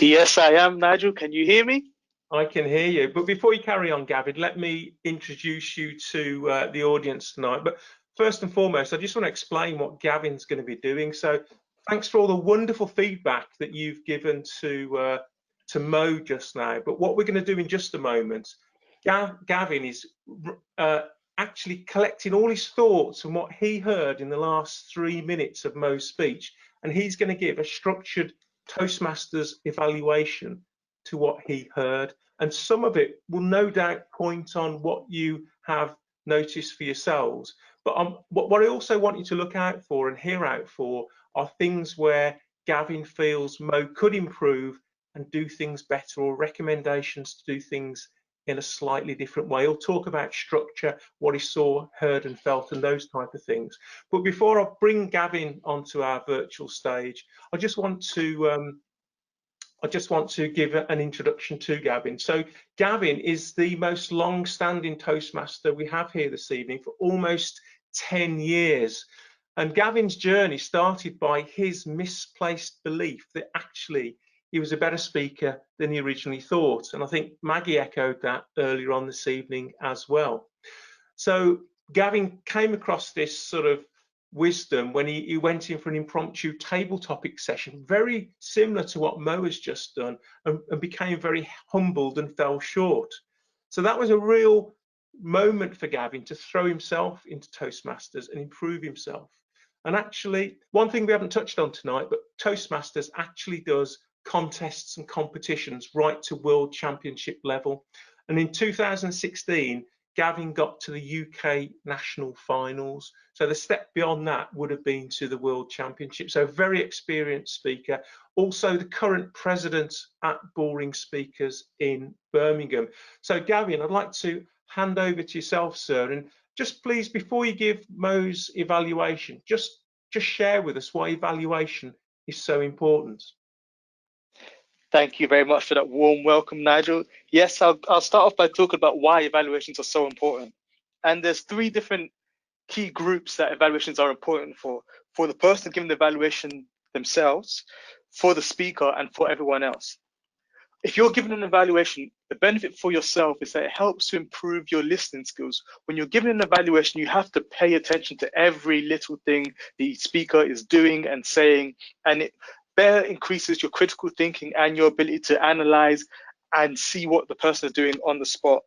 Yes, I am, Nigel. Can you hear me? I can hear you. But before you carry on, Gavin, let me introduce you to the audience tonight. But first and foremost, I just want to explain what Gavin's going to be doing. So thanks for all the wonderful feedback that you've given to Mo just now. But what we're going to do in just a moment, Gavin is actually collecting all his thoughts and what he heard in the last 3 minutes of Mo's speech, and he's going to give a structured Toastmasters evaluation to what he heard, and some of it will no doubt point on what you have noticed for yourselves. But what I also want you to look out for and hear out for are things where Gavin feels Mo could improve and do things better, or recommendations to do things in a slightly different way. He'll talk about structure, what he saw, heard and felt, and those type of things. But before I bring Gavin onto our virtual stage, I just want to give an introduction to Gavin. So Gavin is the most long-standing Toastmaster we have here this evening for almost 10 years. And Gavin's journey started by his misplaced belief that actually he was a better speaker than he originally thought. And I think Maggie echoed that earlier on this evening as well. So Gavin came across this sort of wisdom when he went in for an impromptu table topic session, very similar to what Mo has just done, and became very humbled and fell short. So that was a real moment for Gavin to throw himself into Toastmasters and improve himself. And actually, one thing we haven't touched on tonight, but Toastmasters actually does contests and competitions right to world championship level. And in 2016, Gavin got to the UK national finals. So the step beyond that would have been to the World Championship. So very experienced speaker. Also the current president at Boring Speakers in Birmingham. So Gavin, I'd like to hand over to yourself, sir. And just please, before you give Mo's evaluation, just share with us why evaluation is so important. Thank you very much for that warm welcome, Nigel. Yes, I'll start off by talking about why evaluations are so important. And there's three different key groups that evaluations are important for the person giving the evaluation themselves, for the speaker, and for everyone else. If you're given an evaluation, the benefit for yourself is that it helps to improve your listening skills. When you're given an evaluation, you have to pay attention to every little thing the speaker is doing and saying, and it better increases your critical thinking and your ability to analyze and see what the person is doing on the spot.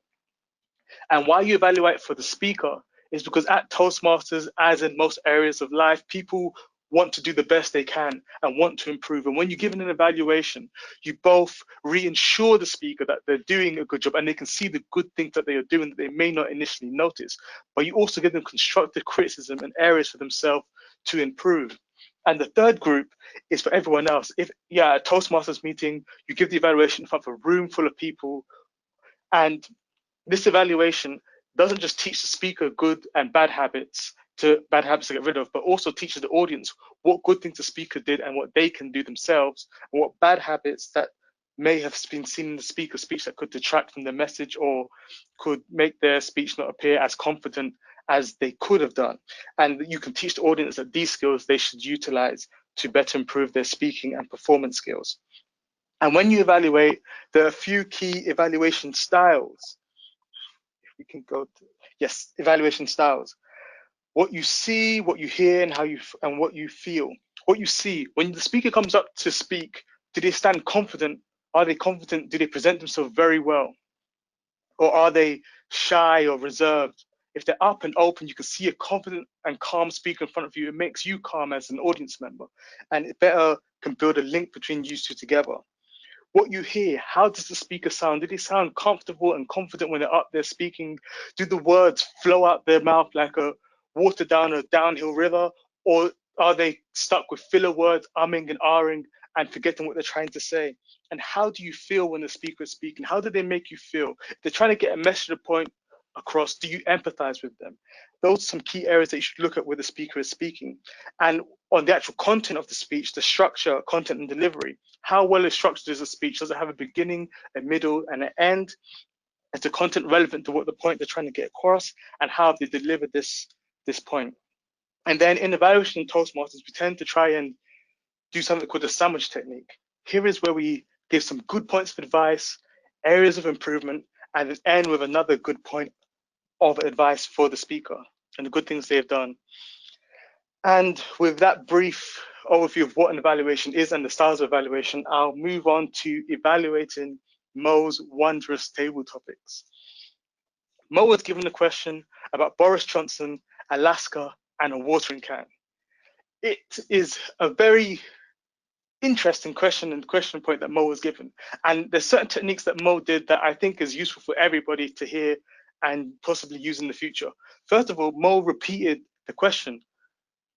And why you evaluate for the speaker is because at Toastmasters, as in most areas of life, people want to do the best they can and want to improve. And when you're given an evaluation, you both reassure the speaker that they're doing a good job and they can see the good things that they are doing that they may not initially notice, but you also give them constructive criticism and areas for themselves to improve. And the third group is for everyone else. If at a Toastmasters meeting, you give the evaluation in front of a room full of people, and this evaluation doesn't just teach the speaker good and bad habits to get rid of, but also teaches the audience what good things the speaker did and what they can do themselves, and what bad habits that may have been seen in the speaker's speech that could detract from the message or could make their speech not appear as confident as they could have done. And you can teach the audience that these skills they should utilize to better improve their speaking and performance skills. And when you evaluate, there are a few key evaluation styles. If we can go to, yes, evaluation styles. What you see, what you hear, and what you feel. What you see, when the speaker comes up to speak, do they stand confident? Are they confident? Do they present themselves very well? Or are they shy or reserved? If they're up and open, you can see a confident and calm speaker in front of you. It makes you calm as an audience member, and it better can build a link between you two together. What you hear, how does the speaker sound? Do they sound comfortable and confident when they're up there speaking? Do the words flow out their mouth like a water down a downhill river? Or are they stuck with filler words, umming and ahhing and forgetting what they're trying to say? And how do you feel when the speaker is speaking? How do they make you feel? If they're trying to get a message or point across, do you empathize with them? Those are some key areas that you should look at where the speaker is speaking. And on the actual content of the speech, the structure, content, and delivery. How well is structured is a speech? Does it have a beginning, a middle, and an end? Is the content relevant to what the point they're trying to get across? And how have they delivered this point? And then in evaluation Toastmasters, we tend to try and do something called the sandwich technique. Here is where we give some good points of advice, areas of improvement, and then end with another good point of advice for the speaker and the good things they've done. And with that brief overview of what an evaluation is and the styles of evaluation, I'll move on to evaluating Mo's wondrous table topics. Mo was given a question about Boris Johnson, Alaska, and a watering can. It is a very interesting question and question point that Mo was given. And there's certain techniques that Mo did that I think is useful for everybody to hear and possibly use in the future. First of all, Mo repeated the question.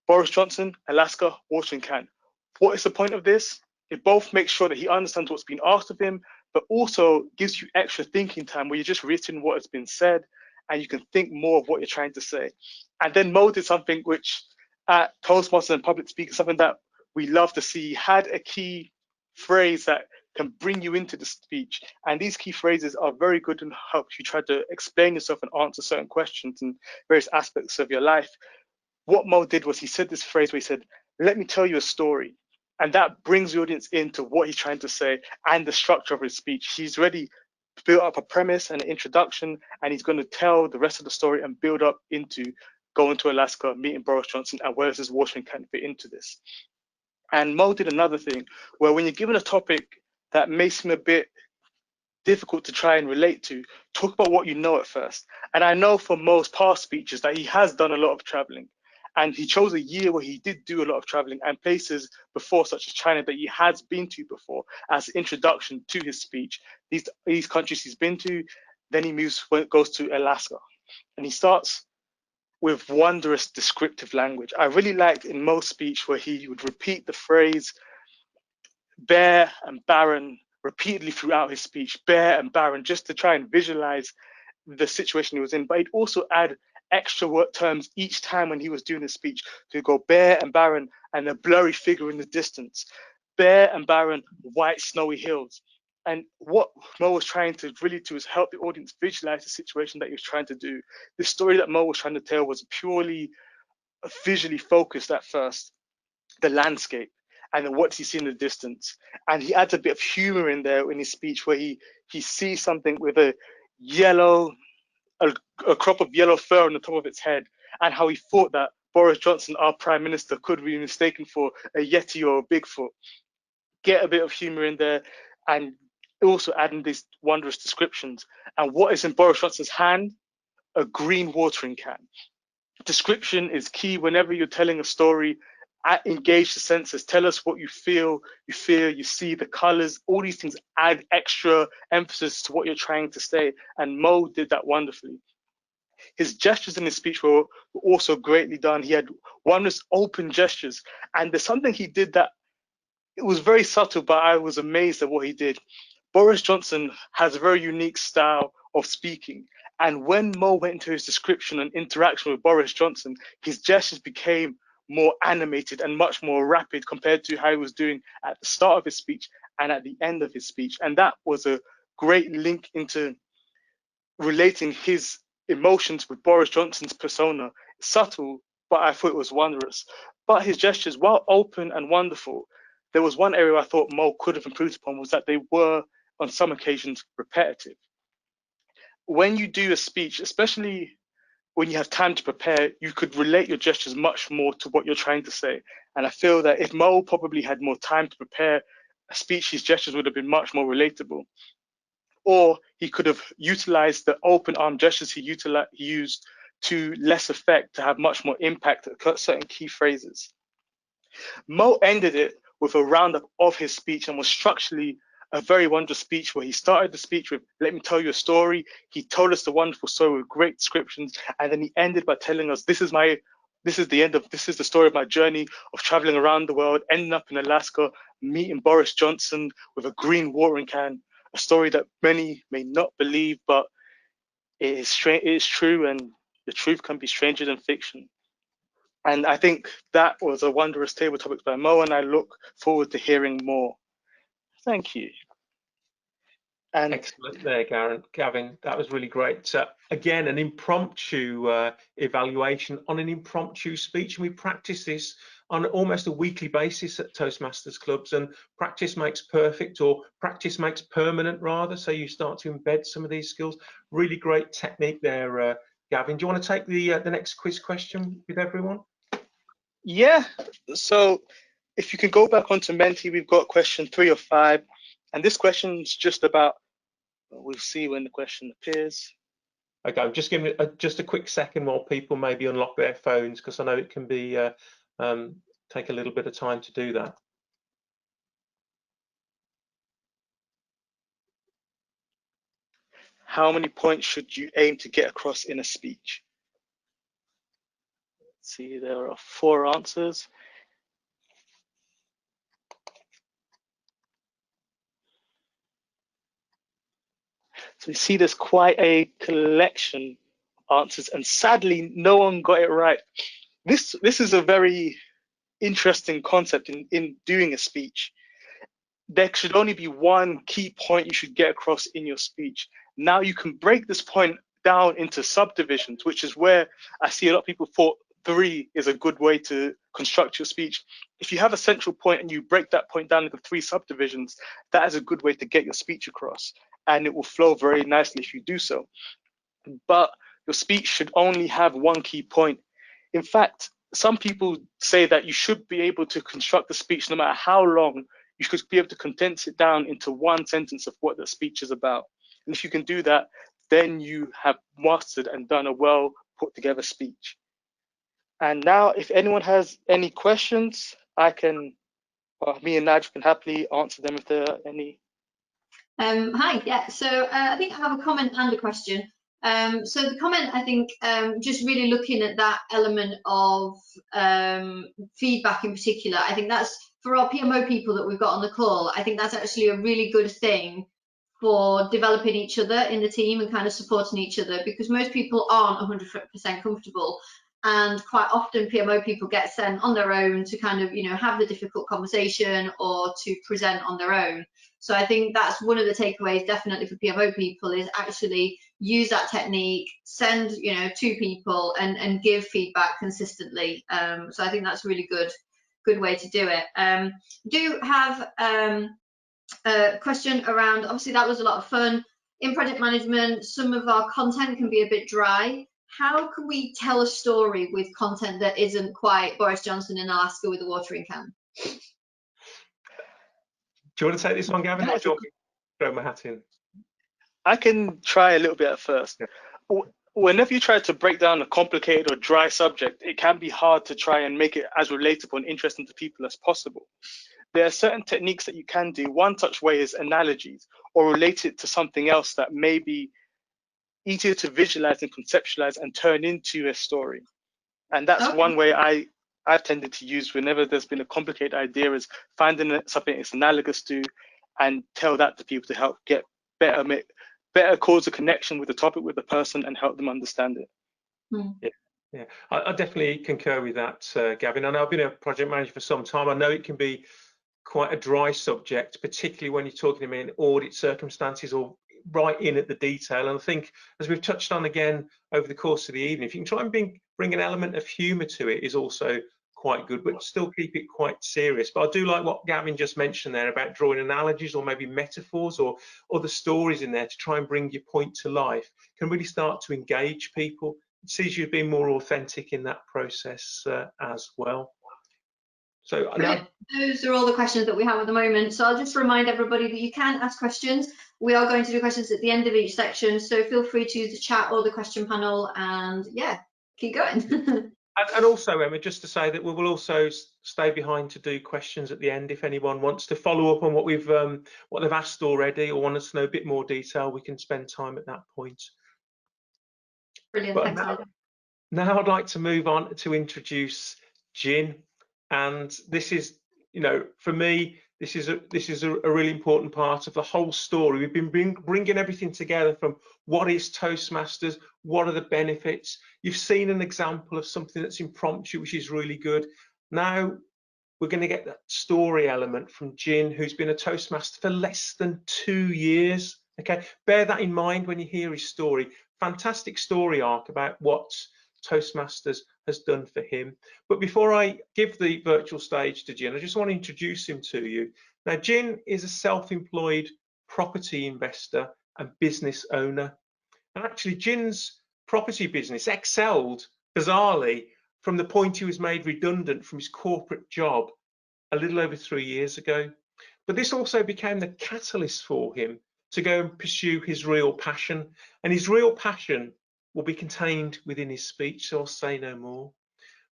Boris Johnson, Alaska, watering can. What is the point of this? It both makes sure that he understands what's been asked of him, but also gives you extra thinking time where you're just reiterating what has been said and you can think more of what you're trying to say. And then Mo did something which at Toastmasters and public speaking, something that we love to see. He had a key phrase that can bring you into the speech. And these key phrases are very good and help you try to explain yourself and answer certain questions in various aspects of your life. What Mo did was he said this phrase where he said, let me tell you a story. And that brings the audience into what he's trying to say and the structure of his speech. He's already built up a premise and an introduction, and he's going to tell the rest of the story and build up into going to Alaska, meeting Boris Johnson, and where does this watering can fit into this. And Mo did another thing where when you're given a topic that may seem a bit difficult to try and relate to, talk about what you know at first. And I know from Mo's past speeches that he has done a lot of traveling. And he chose a year where he did do a lot of traveling and places before, such as China, that he has been to before as introduction to his speech. These countries he's been to, then he goes to Alaska. And he starts with wondrous descriptive language. I really liked in Mo's speech where he would repeat the phrase bare and barren repeatedly throughout his speech, bare and barren, just to try and visualize the situation he was in. But he'd also add extra word terms each time when he was doing his speech to go bare and barren and a blurry figure in the distance, bare and barren white snowy hills. And what Mo was trying to really do is help the audience visualize the situation that he was trying to do. The story that Mo was trying to tell was purely visually focused at first, the landscape, and then what does he see in the distance. And he adds a bit of humor in there in his speech where he sees something with a crop of yellow fur on the top of its head, and how he thought that Boris Johnson, our Prime Minister, could be mistaken for a Yeti or a Bigfoot. Get a bit of humor in there, and also adding these wondrous descriptions. And what is in Boris Johnson's hand? A green watering can. Description is key whenever you're telling a story. Engage the senses. Tell us what you feel, you fear, you see, the colors. All these things add extra emphasis to what you're trying to say. And Mo did that wonderfully. His gestures in his speech were also greatly done. He had wondrous open gestures. And there's something he did that it was very subtle, but I was amazed at what he did. Boris Johnson has a very unique style of speaking. And when Mo went into his description and interaction with Boris Johnson, his gestures became more animated and much more rapid compared to how he was doing at the start of his speech and at the end of his speech. And that was a great link into relating his emotions with Boris Johnson's persona. Subtle, but I thought it was wondrous. But his gestures, while open and wonderful, there was one area I thought Mo could have improved upon, was that they were, on some occasions, repetitive. When you do a speech, especially when you have time to prepare, you could relate your gestures much more to what you're trying to say. And I feel that if Mo probably had more time to prepare a speech, his gestures would have been much more relatable. Or he could have utilized the open arm gestures he used to less effect, to have much more impact at certain key phrases. Mo ended it with a roundup of his speech and was structurally a very wondrous speech, where he started the speech with, let me tell you a story. He told us the wonderful story with great descriptions. And then he ended by telling us, this is the story of my journey of traveling around the world, ending up in Alaska, meeting Boris Johnson with a green watering can, a story that many may not believe, but it is true, and the truth can be stranger than fiction. And I think that was a wondrous table topics by Mo, and I look forward to hearing more. Thank you. And excellent there, Gavin. That was really great. Again, an impromptu evaluation on an impromptu speech. And we practice this on almost a weekly basis at Toastmasters clubs, and practice makes perfect, or practice makes permanent rather. So you start to embed some of these skills. Really great technique there, Gavin. Do you want to take the next quiz question with everyone? Yeah, so if you can go back onto Menti, we've got question 3 of 5. And this question is just about, we'll see when the question appears. Okay, I'm just giving it just a quick second while people maybe unlock their phones, because I know it can be take a little bit of time to do that. How many points should you aim to get across in a speech? Let's see, there are 4 answers. So we see there's quite a collection of answers, and sadly, no one got it right. This is a very interesting concept in doing a speech. There should only be one key point you should get across in your speech. Now you can break this point down into subdivisions, which is where I see a lot of people thought 3 is a good way to construct your speech. If you have a central point and you break that point down into 3 subdivisions, that is a good way to get your speech across, and it will flow very nicely if you do so. But your speech should only have one key point. In fact, some people say that you should be able to construct the speech no matter how long. You should be able to condense it down into one sentence of what the speech is about. And if you can do that, then you have mastered and done a well put together speech. And now, if anyone has any questions, me and Nigel can happily answer them if there are any. Hi, yeah, so I think I have a comment and a question. So the comment, I think, just really looking at that element of feedback in particular, I think that's, for our PMO people that we've got on the call, I think that's actually a really good thing for developing each other in the team and kind of supporting each other, because most people aren't 100% comfortable and quite often PMO people get sent on their own to kind of, you know, have the difficult conversation or to present on their own. So I think that's one of the takeaways definitely for PMO people, is actually use that technique, send, you know, 2 people and give feedback consistently. So I think that's a really good way to do it. Do have a question around, obviously that was a lot of fun. In project management, some of our content can be a bit dry. How can we tell a story with content that isn't quite Boris Johnson in Alaska with a watering can? Do you want to take this one, Gavin, or do you want me to throw my hat in? I can try a little bit at first. Yeah. Whenever you try to break down a complicated or dry subject, it can be hard to try and make it as relatable and interesting to people as possible. There are certain techniques that you can do. One such way is analogies, or relate it to something else that may be easier to visualize and conceptualize and turn into a story. And that's one way I've tended to use whenever there's been a complicated idea, is finding something it's analogous to and tell that to people to help get better cause a connection with the topic, with the person, and help them understand it. Yeah, I definitely concur with that, Gavin. And I've been a project manager for some time. I know it can be quite a dry subject, particularly when you're talking about in audit circumstances or right in at the detail. And I think, as we've touched on again over the course of the evening, if you can try and bring an element of humour to it, is also quite good, but still keep it quite serious. But I do like what Gavin just mentioned there about drawing analogies or maybe metaphors or other stories in there to try and bring your point to life. Can really start to engage people. It sees you being more authentic in that process as well. So now, those are all the questions that we have at the moment. So I'll just remind everybody that you can ask questions. We are going to do questions at the end of each section, so feel free to use the chat or the question panel, and yeah, keep going. and also, Emma, just to say that we will also stay behind to do questions at the end. If anyone wants to follow up on what they've asked already, or want us to know a bit more detail, we can spend time at that point. Brilliant. But Thanks. now I'd like to move on to introduce Jin. And this is, you know, for me, this is a really important part of the whole story. We've been bringing everything together from what is Toastmasters, what are the benefits. You've seen an example of something that's impromptu, which is really good. Now we're going to get that story element from Jin, who's been a Toastmaster for less than 2 years. Okay, bear that in mind when you hear his story. Fantastic story arc about what Toastmasters has done for him. But before I give the virtual stage to Jin, I just want to introduce him to you. Now, Jin is a self-employed property investor and business owner. And actually, Jin's property business excelled, bizarrely, from the point he was made redundant from his corporate job a little over 3 years ago. But this also became the catalyst for him to go and pursue his real passion. And his real passion will be contained within his speech, so I'll say no more.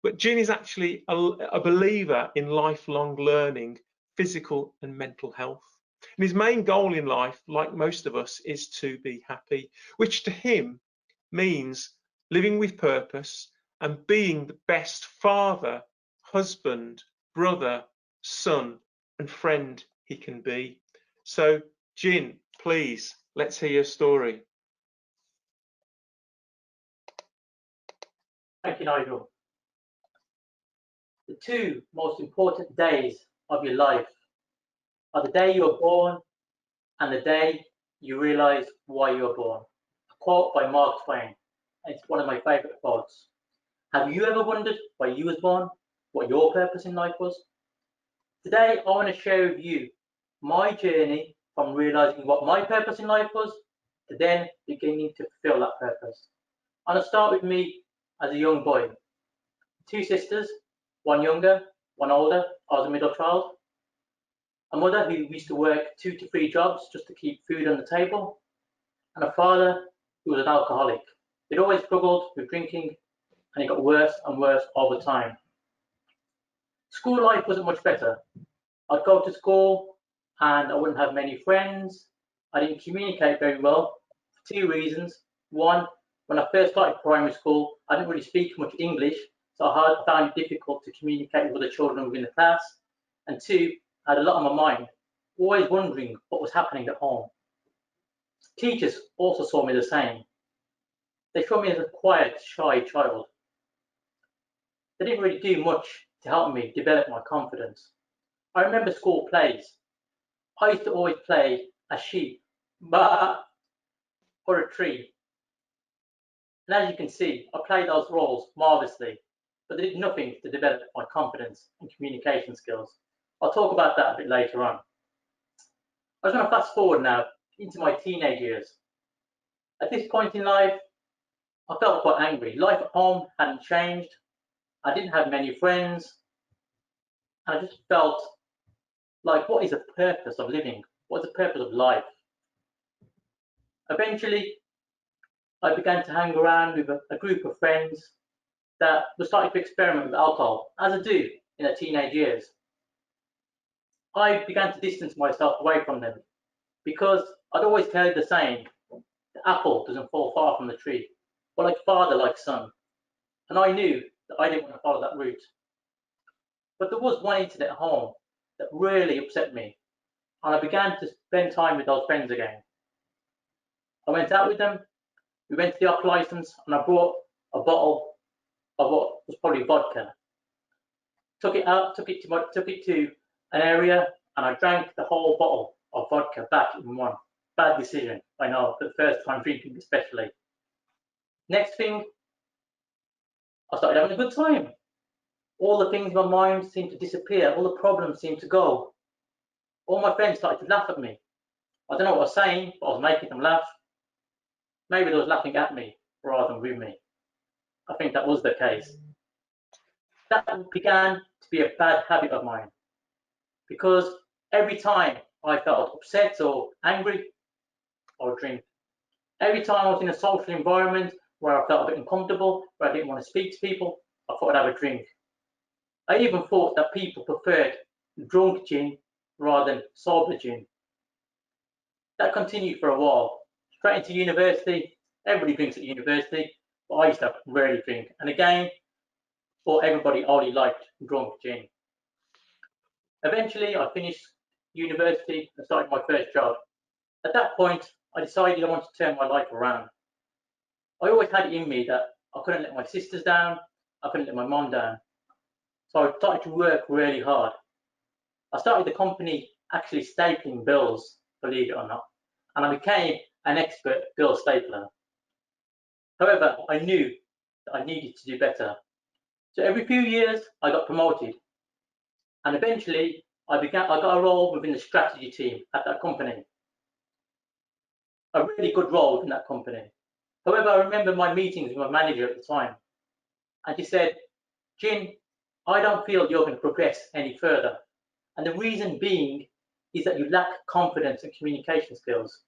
But Jin is actually a believer in lifelong learning, physical and mental health. And his main goal in life, like most of us, is to be happy, which to him means living with purpose and being the best father, husband, brother, son and friend he can be. So Jin, please, let's hear your story. Thank you, Nigel. The 2 most important days of your life are the day you were born and the day you realize why you were born. A quote by Mark Twain. It's one of my favorite quotes. Have you ever wondered why you was born? What your purpose in life was? Today, I want to share with you my journey from realizing what my purpose in life was to then beginning to fulfill that purpose. I'm going to start with me as a young boy. 2 sisters, one younger, one older. I was a middle child. A mother who used to work 2 to 3 jobs just to keep food on the table, and a father who was an alcoholic. He'd always struggled with drinking, and it got worse and worse all the time. School life wasn't much better. I'd go to school and I wouldn't have many friends. I didn't communicate very well for 2 reasons. One, when I first started primary school, I didn't really speak much English, so I found it difficult to communicate with other children within the class. And 2, I had a lot on my mind, always wondering what was happening at home. Teachers also saw me the same. They saw me as a quiet, shy child. they didn't really do much to help me develop my confidence. I remember school plays. I used to always play a sheep, or a tree. And as you can see, I played those roles marvelously, but they did nothing to develop my confidence and communication skills. I'll talk about that a bit later on. I was going to fast forward now into my teenage years. At this point in life, I felt quite angry. Life at home hadn't changed. I didn't have many friends. And I just felt like, what is the purpose of living? What's the purpose of life? Eventually, I began to hang around with a group of friends that were starting to experiment with alcohol, as I do in their teenage years. I began to distance myself away from them because I'd always heard the saying, the apple doesn't fall far from the tree, but like father, like son. And I knew that I didn't want to follow that route. But there was one incident at home that really upset me, and I began to spend time with those friends again. I went out with them, we went to the off license, and I brought a bottle of what was probably vodka. Took it to an area, and I drank the whole bottle of vodka back in one. Bad decision, I know, for the first time drinking especially. Next thing, I started having a good time. All the things in my mind seemed to disappear, all the problems seemed to go. All my friends started to laugh at me. I don't know what I was saying, but I was making them laugh. Maybe they was laughing at me rather than with me. I think that was the case. That began to be a bad habit of mine, because every time I felt upset or angry, I would drink. Every time I was in a social environment where I felt a bit uncomfortable, where I didn't want to speak to people, I thought I'd have a drink. I even thought that people preferred drunk gin rather than sober gin. That continued for a while. Straight into university, everybody drinks at university, but I used to rarely drink. And again, for everybody only liked drunk gin. Eventually, I finished university and started my first job. At that point, I decided I wanted to turn my life around. I always had it in me that I couldn't let my sisters down, I couldn't let my mom down. So I started to work really hard. I started the company actually stapling bills, believe it or not, and I became an expert bill stapler. However, I knew that I needed to do better. So every few years, I got promoted. And eventually, I got a role within the strategy team at that company. A really good role within that company. However, I remember my meetings with my manager at the time. And she said, Jin, I don't feel you're going to progress any further. And the reason being is that you lack confidence and communication skills.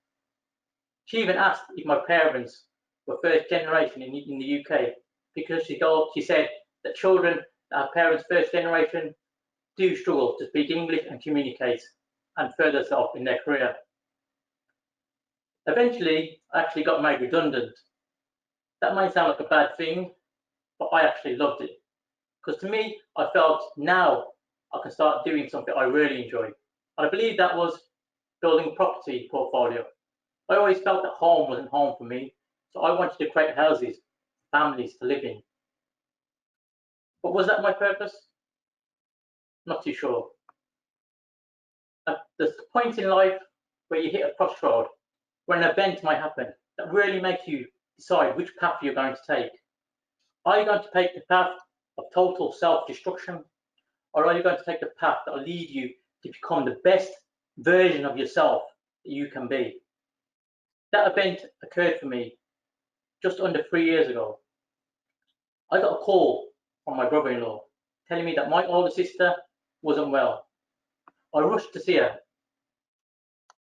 She even asked if my parents were first generation in the UK, because she said that children that have parents first generation do struggle to speak English and communicate and further self in their career. Eventually, I actually got made redundant. That might sound like a bad thing, but I actually loved it. Because to me, I felt now I can start doing something I really enjoy. And I believe that was building a property portfolio. I always felt that home wasn't home for me, so I wanted to create houses, families to live in. But was that my purpose? Not too sure. At the point in life where you hit a crossroad, where an event might happen that really makes you decide which path you're going to take. Are you going to take the path of total self-destruction, or are you going to take the path that will lead you to become the best version of yourself that you can be? That event occurred for me just under 3 years ago. I got a call from my brother-in-law telling me that my older sister wasn't well. I rushed to see her.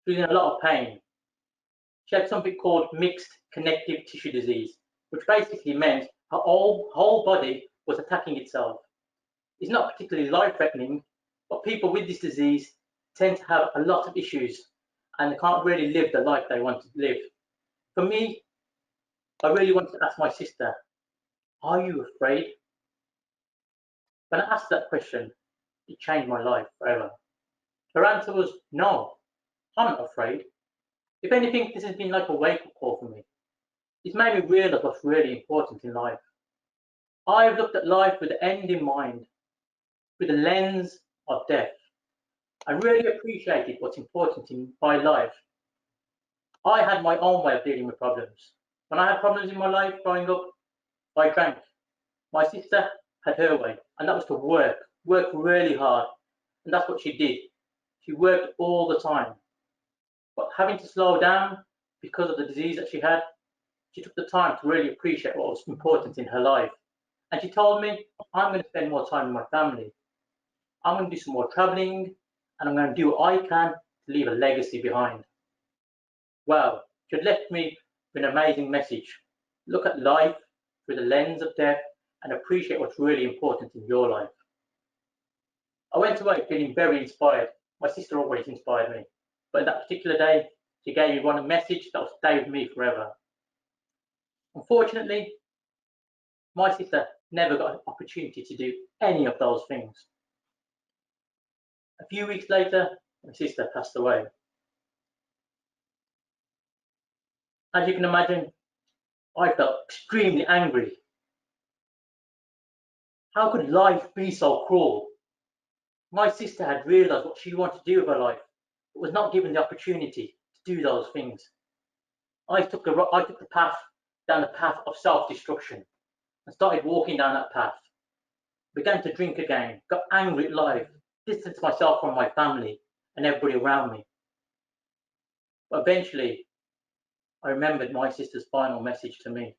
She was in a lot of pain. She had something called mixed connective tissue disease, which basically meant her whole body was attacking itself. It's not particularly life-threatening, but people with this disease tend to have a lot of issues and they can't really live the life they want to live. For me, I really wanted to ask my sister, are you afraid? When I asked that question, it changed my life forever. Her answer was, no, I'm not afraid. If anything, this has been like a wake-up call for me. It's made me realize what's really important in life. I've looked at life with the end in mind, with the lens of death. I really appreciated what's important in my life. I had my own way of dealing with problems. When I had problems in my life growing up, I drank. My sister had her way, and that was to work really hard. And that's what she did. She worked all the time. But having to slow down because of the disease that she had, she took the time to really appreciate what was important in her life. And she told me, I'm going to spend more time with my family. I'm going to do some more traveling, and I'm going to do what I can to leave a legacy behind. Well, she had left me with an amazing message. Look at life through the lens of death and appreciate what's really important in your life. I went away feeling very inspired. My sister always inspired me. But that particular day, she gave me one message that will stay with me forever. Unfortunately, my sister never got an opportunity to do any of those things. A few weeks later, my sister passed away. As you can imagine, I felt extremely angry. How could life be so cruel? My sister had realized what she wanted to do with her life, but was not given the opportunity to do those things. I took the path down the path of self-destruction and started walking down that path. Began to drink again, got angry at life, distanced myself from my family and everybody around me. But eventually, I remembered my sister's final message to me.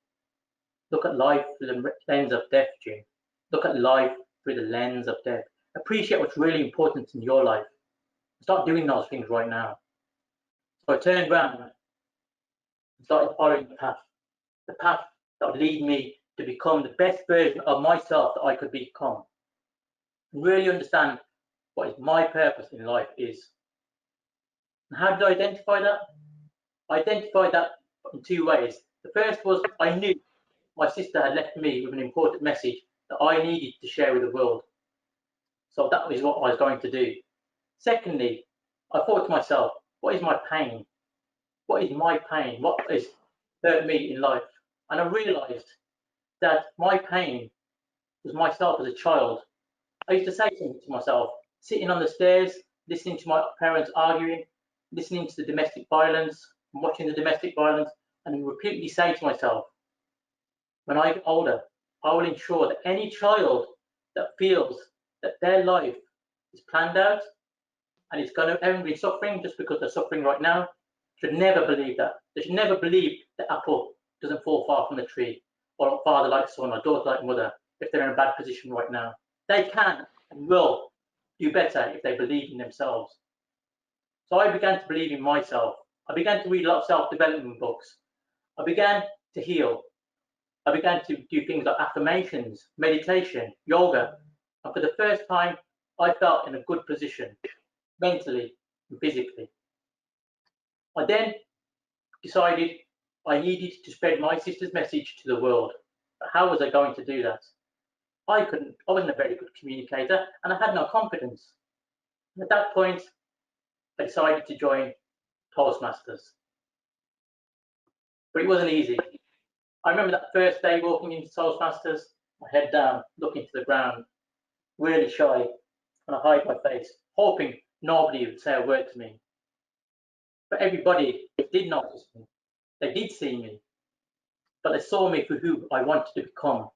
Look at life through the lens of death, Jim. Look at life through the lens of death. Appreciate what's really important in your life. Start doing those things right now. So I turned around and started following the path that would lead me to become the best version of myself that I could become. And really understand what my purpose in life is. And how did I identify that? I identified that in two ways. The first was I knew my sister had left me with an important message that I needed to share with the world. So that was what I was going to do. Secondly, I thought to myself, what is my pain? What is my pain? What has hurt me in life? And I realized that my pain was myself as a child. I used to say something to myself, sitting on the stairs, listening to my parents arguing, listening to the domestic violence, and watching the domestic violence, and repeatedly say to myself, when I get older, I will ensure that any child that feels that their life is planned out and it's going to end in suffering just because they're suffering right now, should never believe that. They should never believe the apple doesn't fall far from the tree, or father like son, or daughter like mother, if they're in a bad position right now. They can and will do better if they believe in themselves. So I began to believe in myself. I began to read a lot of self-development books. I began to heal. I began to do things like affirmations, meditation, yoga. And for the first time, I felt in a good position, mentally and physically. I then decided I needed to spread my sister's message to the world. But how was I going to do that? I wasn't a very good communicator and I had no confidence. And at that point, I decided to join Toastmasters. But it wasn't easy. I remember that first day walking into Toastmasters, my head down, looking to the ground, really shy, and I hide my face, hoping nobody would say a word to me. But everybody did notice me. They did see me, but they saw me for who I wanted to become.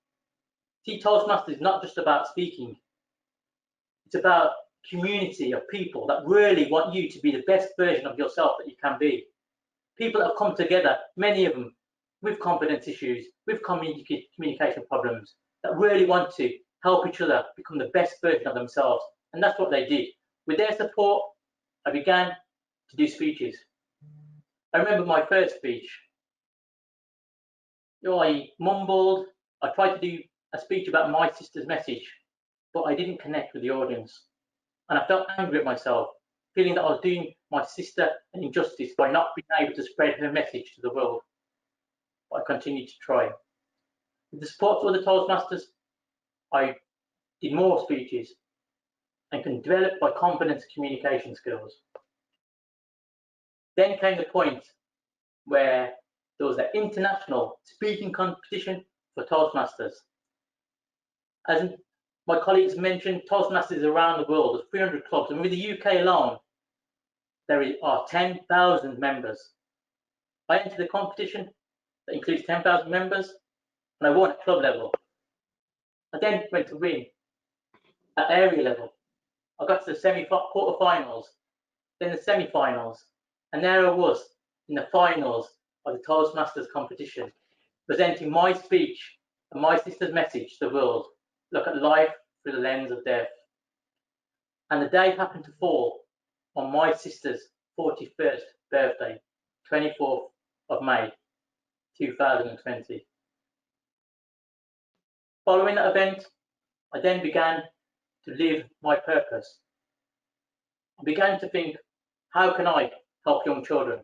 See, Toastmasters is not just about speaking. It's about community of people that really want you to be the best version of yourself that you can be. People that have come together, many of them with confidence issues, with communication problems, that really want to help each other become the best version of themselves. And that's what they did. With their support, I began to do speeches. I remember my first speech. I mumbled. I tried to do a speech about my sister's message, but I didn't connect with the audience. And I felt angry at myself, feeling that I was doing my sister an injustice by not being able to spread her message to the world. But I continued to try. With the support of other Toastmasters, I did more speeches and can develop my confidence and communication skills. Then came the point where there was an international speaking competition for Toastmasters. As my colleagues mentioned, Toastmasters around the world, there's 300 clubs, and with the UK alone, there are 10,000 members. I entered the competition that includes 10,000 members, and I won at club level. I then went to win at area level. I got to the quarterfinals, then the semi-finals, and there I was in the finals of the Toastmasters competition, presenting my speech and my sister's message to the world: look at life through the lens of death. And the day happened to fall on my sister's 41st birthday, 24th of May, 2020. Following that event, I then began to live my purpose. I began to think, how can I help young children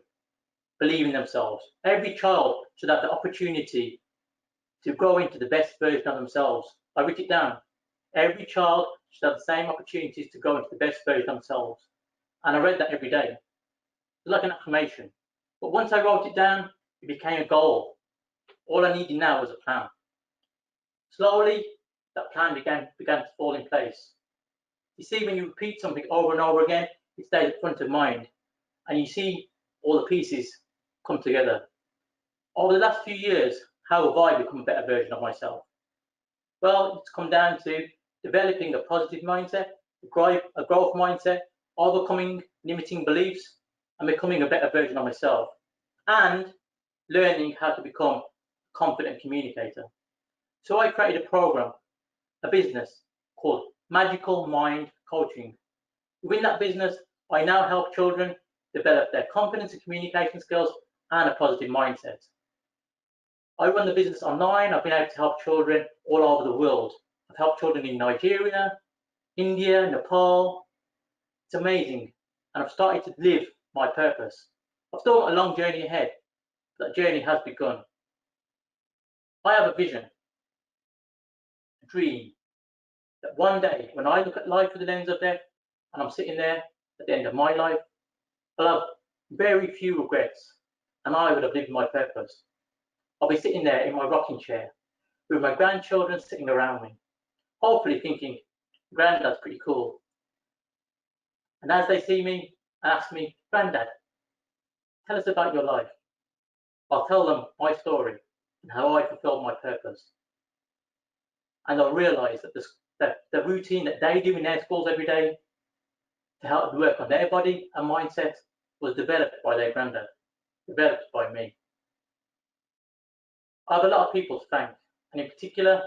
believe in themselves? Every child should have the opportunity to grow into the best version of themselves. I wrote it down. Every child should have the same opportunities to grow into the best version of themselves. And I read that every day. It's like an affirmation. But once I wrote it down, it became a goal. All I needed now was a plan. Slowly, that plan began to fall in place. You see, when you repeat something over and over again, it stays at front of mind, and you see all the pieces come together. Over the last few years, how have I become a better version of myself? Well, it's come down to developing a positive mindset, a growth mindset, overcoming limiting beliefs, and becoming a better version of myself, and learning how to become a confident communicator. So I created a program, a business called Magical Mind Coaching. Within that business, I now help children develop their confidence and communication skills and a positive mindset. I run the business online. I've been able to help children all over the world. I've helped children in Nigeria, India, Nepal. It's amazing. And I've started to live my purpose. I've still got a long journey ahead, but that journey has begun. I have a vision, a dream, that one day when I look at life through the lens of death, and I'm sitting there at the end of my life, I'll have very few regrets, and I would have lived my purpose. I'll be sitting there in my rocking chair with my grandchildren sitting around me, hopefully thinking, Granddad's pretty cool. And as they see me and ask me, Granddad, tell us about your life, I'll tell them my story and how I fulfilled my purpose. And they'll realise that the routine that they do in their schools every day to help work on their body and mindset was developed by their granddad, developed by me. I have a lot of people to thank, and in particular,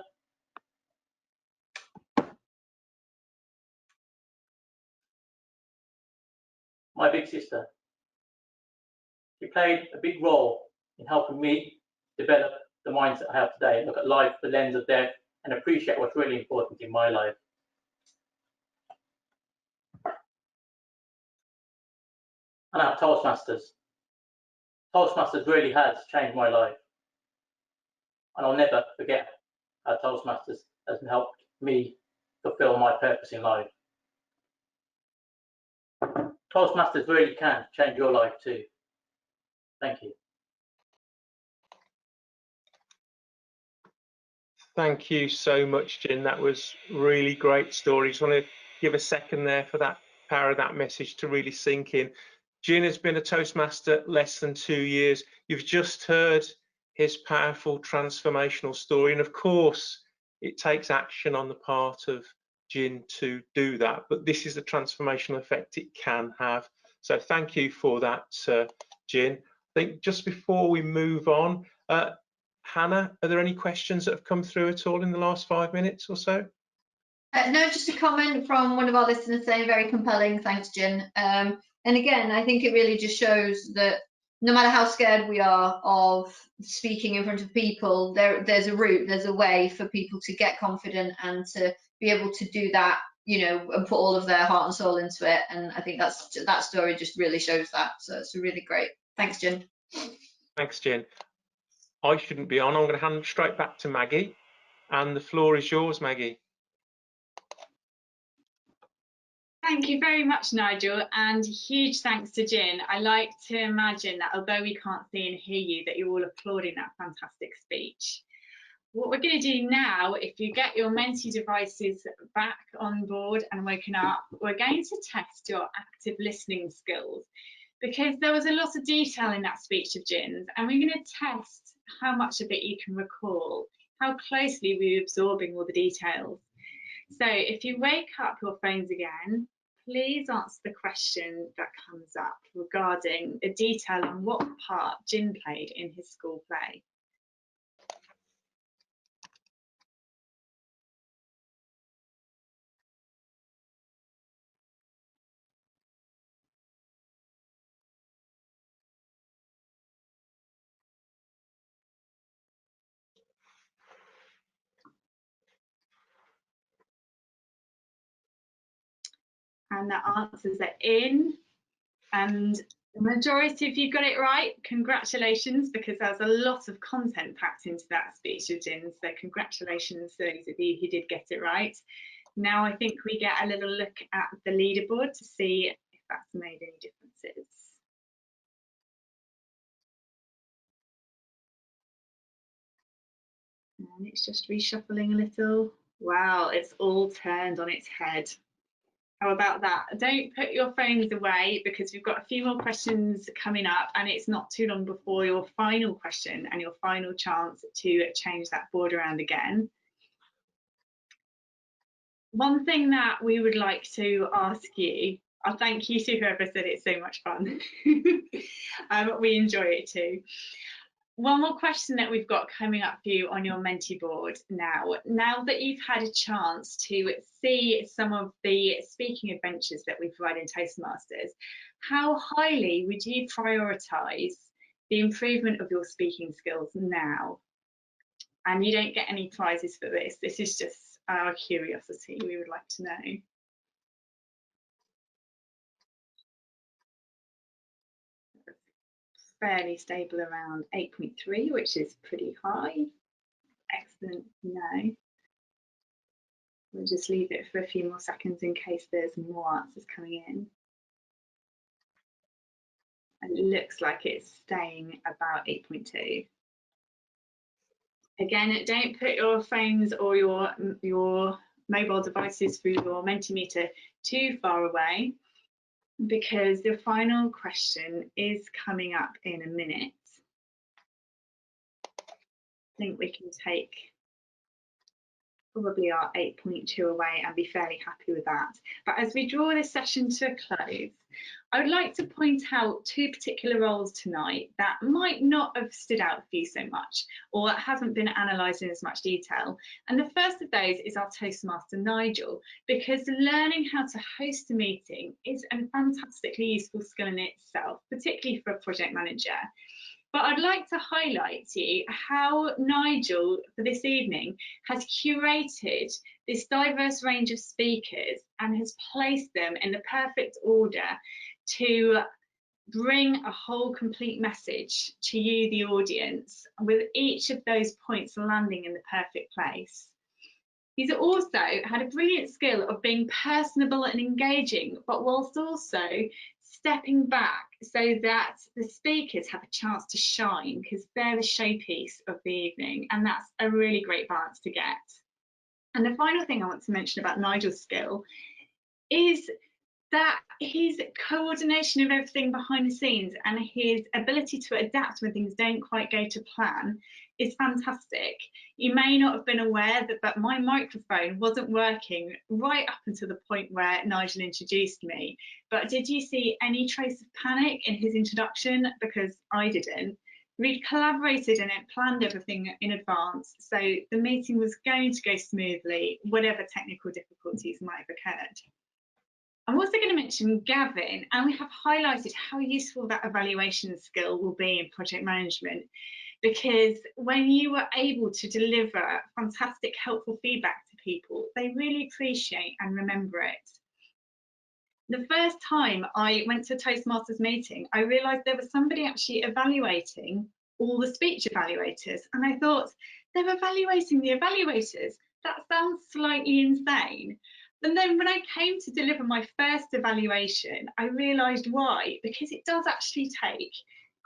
my big sister. She played a big role in helping me develop the mindset I have today, look at life through the lens of death, and appreciate what's really important in my life. And I have Toastmasters. Toastmasters really has changed my life. And I'll never forget how Toastmasters has helped me fulfill my purpose in life. Toastmasters really can change your life too. Thank you. Thank you so much, Jin. That was really great story. Just want to give a second there for that power of that message to really sink in. Jin has been a Toastmaster less than 2 years. You've just heard his powerful transformational story, and of course it takes action on the part of Jin to do that, but this is the transformational effect it can have. So thank you for that, Jin. I think just before we move on, Hannah, are there any questions that have come through at all in the last 5 minutes or so? No, just a comment from one of our listeners saying very compelling. Thanks, Jin. And again, I think it really just shows that no matter how scared we are of speaking in front of people, there's a route, there's a way for people to get confident and to be able to do that, you know, and put all of their heart and soul into it. And I think that story just really shows that. So it's really great. Thanks, Jin. Thanks, Jin. I shouldn't be on. I'm going to hand straight back to Maggie, and the floor is yours, Maggie. Thank you very much, Nigel, and huge thanks to Jin. I like to imagine that although we can't see and hear you, that you're all applauding that fantastic speech. What we're going to do now, if you get your Menti devices back on board and woken up, we're going to test your active listening skills, because there was a lot of detail in that speech of Jin's, and we're going to test how much of it you can recall, how closely were you absorbing all the details. So if you wake up your phones again, please answer the question that comes up regarding a detail on what part Jin played in his school play. And the answers are in, and the majority of you got it right. Congratulations, because there's a lot of content packed into that speech of Jin, so congratulations to those of you who did get it right. Now I think we get a little look at the leaderboard to see if that's made any differences. And it's just reshuffling a little. Wow, it's all turned on its head. How about that? Don't put your phones away, because we've got a few more questions coming up, and it's not too long before your final question and your final chance to change that board around again. One thing that we would like to ask you, I'll thank you to whoever said it's so much fun. We enjoy it too. One more question that we've got coming up for you on your Menti board now that you've had a chance to see some of the speaking adventures that we provide in Toastmasters, how highly would you prioritise the improvement of your speaking skills now? And you don't get any prizes for this. This is just our curiosity. We would like to know. Fairly stable around 8.3, which is pretty high. Excellent, no. We'll just leave it for a few more seconds in case there's more answers coming in. And it looks like it's staying about 8.2. Again, don't put your phones or your mobile devices through your Mentimeter too far away, because the final question is coming up in a minute. I think we can take probably our 8.2 away and be fairly happy with that. But as we draw this session to a close, I would like to point out two particular roles tonight that might not have stood out for you so much, or haven't been analysed in as much detail. And the first of those is our Toastmaster Nigel, because learning how to host a meeting is a fantastically useful skill in itself, particularly for a project manager. But I'd like to highlight to you how Nigel, for this evening, has curated this diverse range of speakers and has placed them in the perfect order to bring a whole complete message to you, the audience, with each of those points landing in the perfect place. He's also had a brilliant skill of being personable and engaging, but whilst also stepping back so that the speakers have a chance to shine, because they're the showpiece of the evening, and that's a really great balance to get. And the final thing I want to mention about Nigel's skill is that his coordination of everything behind the scenes and his ability to adapt when things don't quite go to plan is fantastic. You may not have been aware that my microphone wasn't working right up until the point where Nigel introduced me, but did you see any trace of panic in his introduction? Because I didn't. We'd collaborated and planned everything in advance, so the meeting was going to go smoothly, whatever technical difficulties might have occurred. I'm also going to mention Gavin, and we have highlighted how useful that evaluation skill will be in project management, because when you are able to deliver fantastic, helpful feedback to people, they really appreciate and remember it. The first time I went to a Toastmasters meeting, I realised there was somebody actually evaluating all the speech evaluators, and I thought, they're evaluating the evaluators? That sounds slightly insane. And then when I came to deliver my first evaluation, I realised why, because it does actually take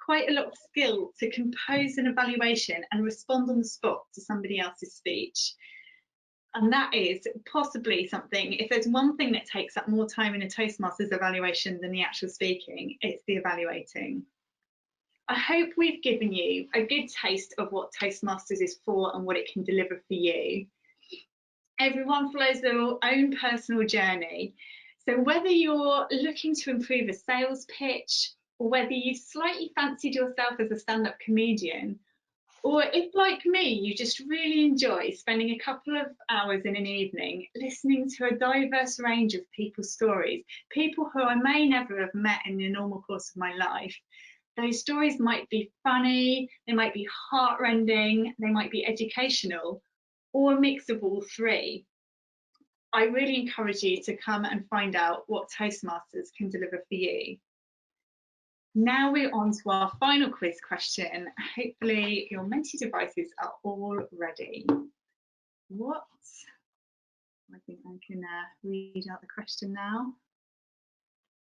quite a lot of skill to compose an evaluation and respond on the spot to somebody else's speech. And that is possibly something, if there's one thing that takes up more time in a Toastmasters evaluation than the actual speaking, it's the evaluating. I hope we've given you a good taste of what Toastmasters is for and what it can deliver for you. Everyone follows their own personal journey. So whether you're looking to improve a sales pitch, or whether you've slightly fancied yourself as a stand-up comedian, or if, like me, you just really enjoy spending a couple of hours in an evening listening to a diverse range of people's stories, people who I may never have met in the normal course of my life. Those stories might be funny, they might be heartrending, they might be educational, or a mix of all three. I really encourage you to come and find out what Toastmasters can deliver for you. Now we're on to our final quiz question. Hopefully your Menti devices are all ready. I think I can read out the question now.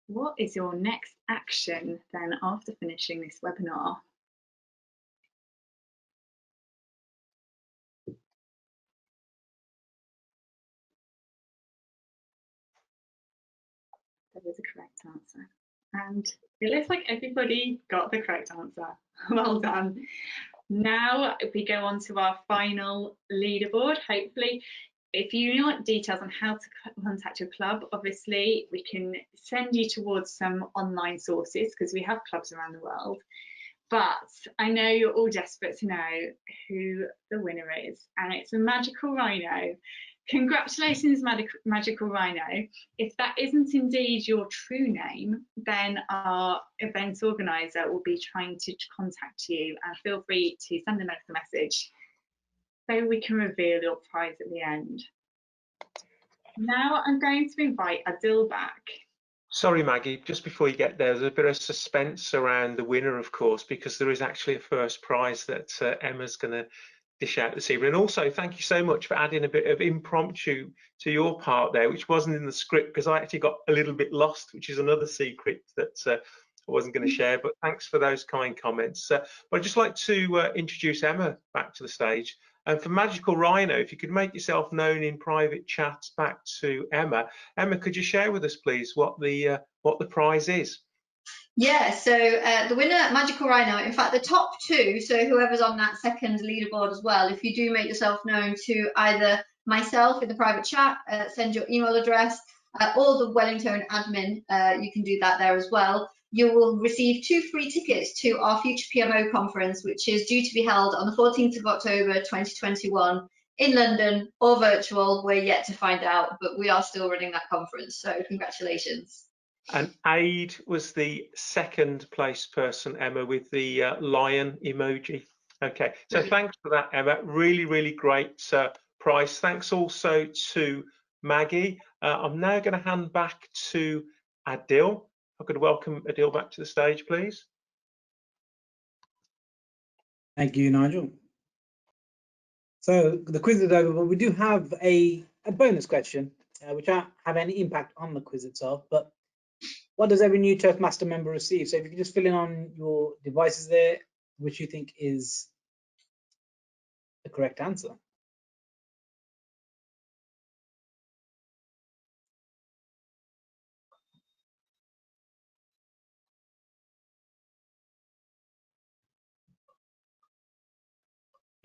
What is your next action then after finishing this webinar? That is a correct answer. And it looks like everybody got the correct answer. Well done. Now we go on to our final leaderboard. Hopefully, if you want details on how to contact your club, obviously we can send you towards some online sources because we have clubs around the world. But I know you're all desperate to know who the winner is, and it's a magical rhino. Congratulations, Magical Rhino. If that isn't indeed your true name, then our event organizer will be trying to contact you, and feel free to send them a message so we can reveal your prize at the end. Now I'm going to invite Adil back. Sorry, Maggie, just before you get there, there's a bit of suspense around the winner, of course, because there is actually a first prize that Emma's going to dish out this evening. And also, thank you so much for adding a bit of impromptu to your part there, which wasn't in the script because I actually got a little bit lost, which is another secret that I wasn't going to share. But thanks for those kind comments. But I'd just like to introduce Emma back to the stage. And for Magical Rhino, if you could make yourself known in private chats back to Emma. Emma, could you share with us, please, what the prize is? Yeah, so the winner, Magical Rhino, in fact, the top two, so whoever's on that second leaderboard as well, if you do make yourself known to either myself in the private chat, send your email address, or the Wellington admin, you can do that there as well. You will receive 2 free tickets to our future PMO conference, which is due to be held on the 14th of October 2021 in London or virtual. We're yet to find out, but we are still running that conference, so congratulations. And Aid was the second place person, Emma, with the lion emoji. Okay, so thanks for that, Emma. Really, really great prize. Thanks also to Maggie. I'm now going to hand back to Adil. I could welcome Adil back to the stage, please. Thank you, Nigel. So the quiz is over, but we do have a bonus question, which won't have any impact on the quiz itself, but what does every new Toastmaster member receive? So if you can just fill in on your devices there, which you think is the correct answer.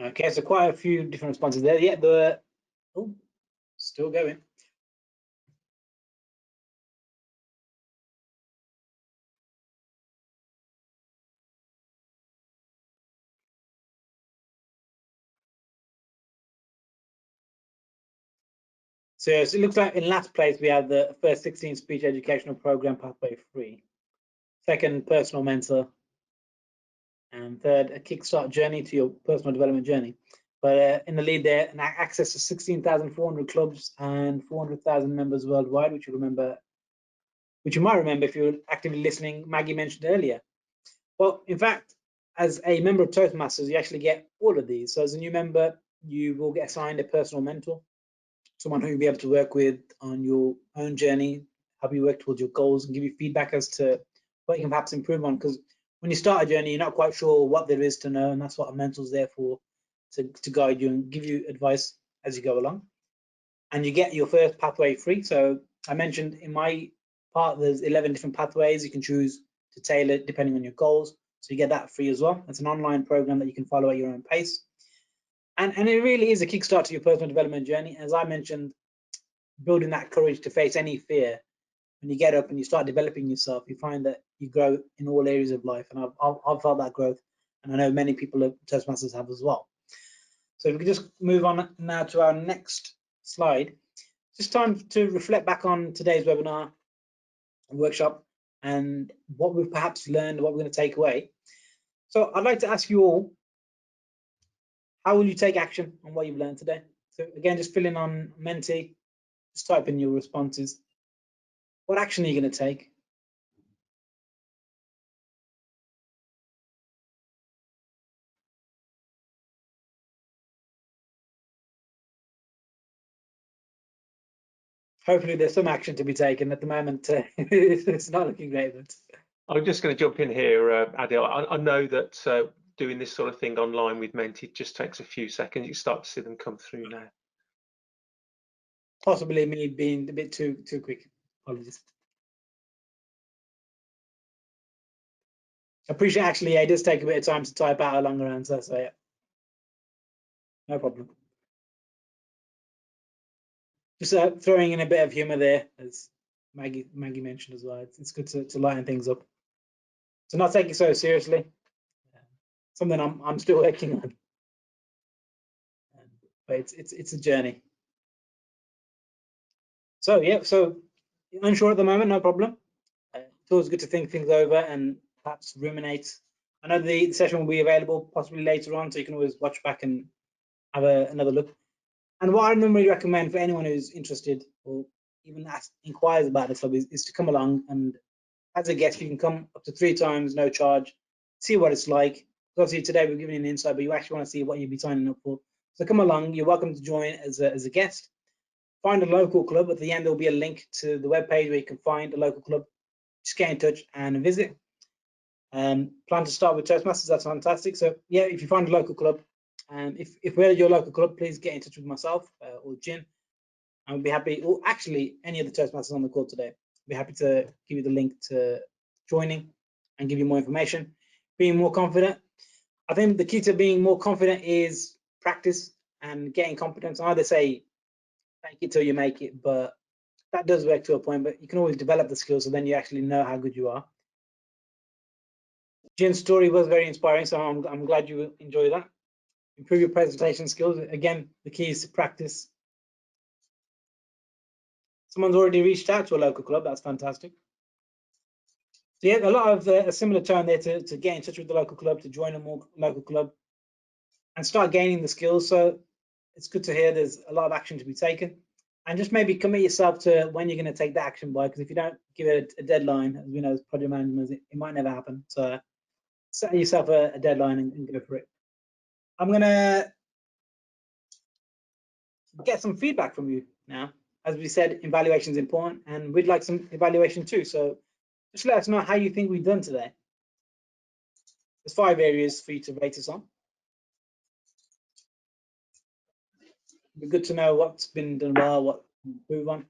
Okay, so quite a few different responses there. Yeah, still going. So it looks like in last place we have the first 16 speech educational program pathway free, second personal mentor, and third a kickstart journey to your personal development journey. But in the lead there, an access to 16,400 clubs and 400,000 members worldwide, which you might remember if you're actively listening, Maggie mentioned earlier. Well, in fact, as a member of Toastmasters, you actually get all of these. So as a new member, you will get assigned a personal mentor, someone who you'll be able to work with on your own journey, help you work towards your goals and give you feedback as to what you can perhaps improve on. Because when you start a journey, you're not quite sure what there is to know, and that's what a mentor's there for, to guide you and give you advice as you go along. And you get your first pathway free. So I mentioned in my part, there's 11 different pathways you can choose to tailor depending on your goals. So you get that free as well. It's an online program that you can follow at your own pace. And it really is a kickstart to your personal development journey. As I mentioned, building that courage to face any fear. When you get up and you start developing yourself, you find that you grow in all areas of life. And I've felt that growth. And I know many people at Toastmasters have as well. So if we could just move on now to our next slide. Just time to reflect back on today's webinar and workshop and what we've perhaps learned, what we're going to take away. So I'd like to ask you all, how will you take action on what you've learned today? So again, just fill in on Menti, just type in your responses. What action are you going to take? Hopefully there's some action to be taken. At the moment, it's not looking great. But I'm just going to jump in here, Adil. I know that doing this sort of thing online with Menti just takes a few seconds. You start to see them come through now. Possibly me being a bit too quick. Apologies. I appreciate actually, it does take a bit of time to type out a longer answer, so yeah, no problem. Just throwing in a bit of humor there, as Maggie mentioned as well. It's good to lighten things up. So not take it so seriously. Something I'm still working on, but it's a journey. So yeah, so unsure at the moment, no problem. It's always good to think things over and perhaps ruminate. I know the session will be available possibly later on, so you can always watch back and have another look. And what I normally recommend for anyone who's interested or even inquires about the club is to come along, and as a guest, you can come up to 3 times, no charge, see what it's like. Obviously today we're giving you an insight, but you actually want to see what you'll be signing up for. So come along, you're welcome to join as a guest. Find a local club. At the end, there'll be a link to the webpage where you can find a local club. Just get in touch and visit. Plan to start with Toastmasters, that's fantastic. So yeah, if you find a local club, if we're your local club, please get in touch with myself or Jin. I would be happy, or actually any of the Toastmasters on the call today, I'd be happy to give you the link to joining and give you more information. Being more confident. I think the key to being more confident is practice and getting confidence. I know they say fake it till you make it, but that does work to a point, but you can always develop the skills so then you actually know how good you are. Jin's story was very inspiring, so I'm glad you enjoy that. Improve your presentation skills. Again, the key is to practice. Someone's already reached out to a local club. That's fantastic. So yeah, a lot of a similar tone there to get in touch with the local club, to join a more local club and start gaining the skills. So it's good to hear there's a lot of action to be taken, and just maybe commit yourself to when you're going to take the action by, because if you don't give it a deadline, as we know as project managers, it might never happen. So set yourself a deadline and go for it. I'm going to get some feedback from you now. As we said, evaluation is important, and we'd like some evaluation too. So just let us know how you think we've done today. There's 5 areas for you to rate us on. It'd be good to know what's been done well, what to improve on.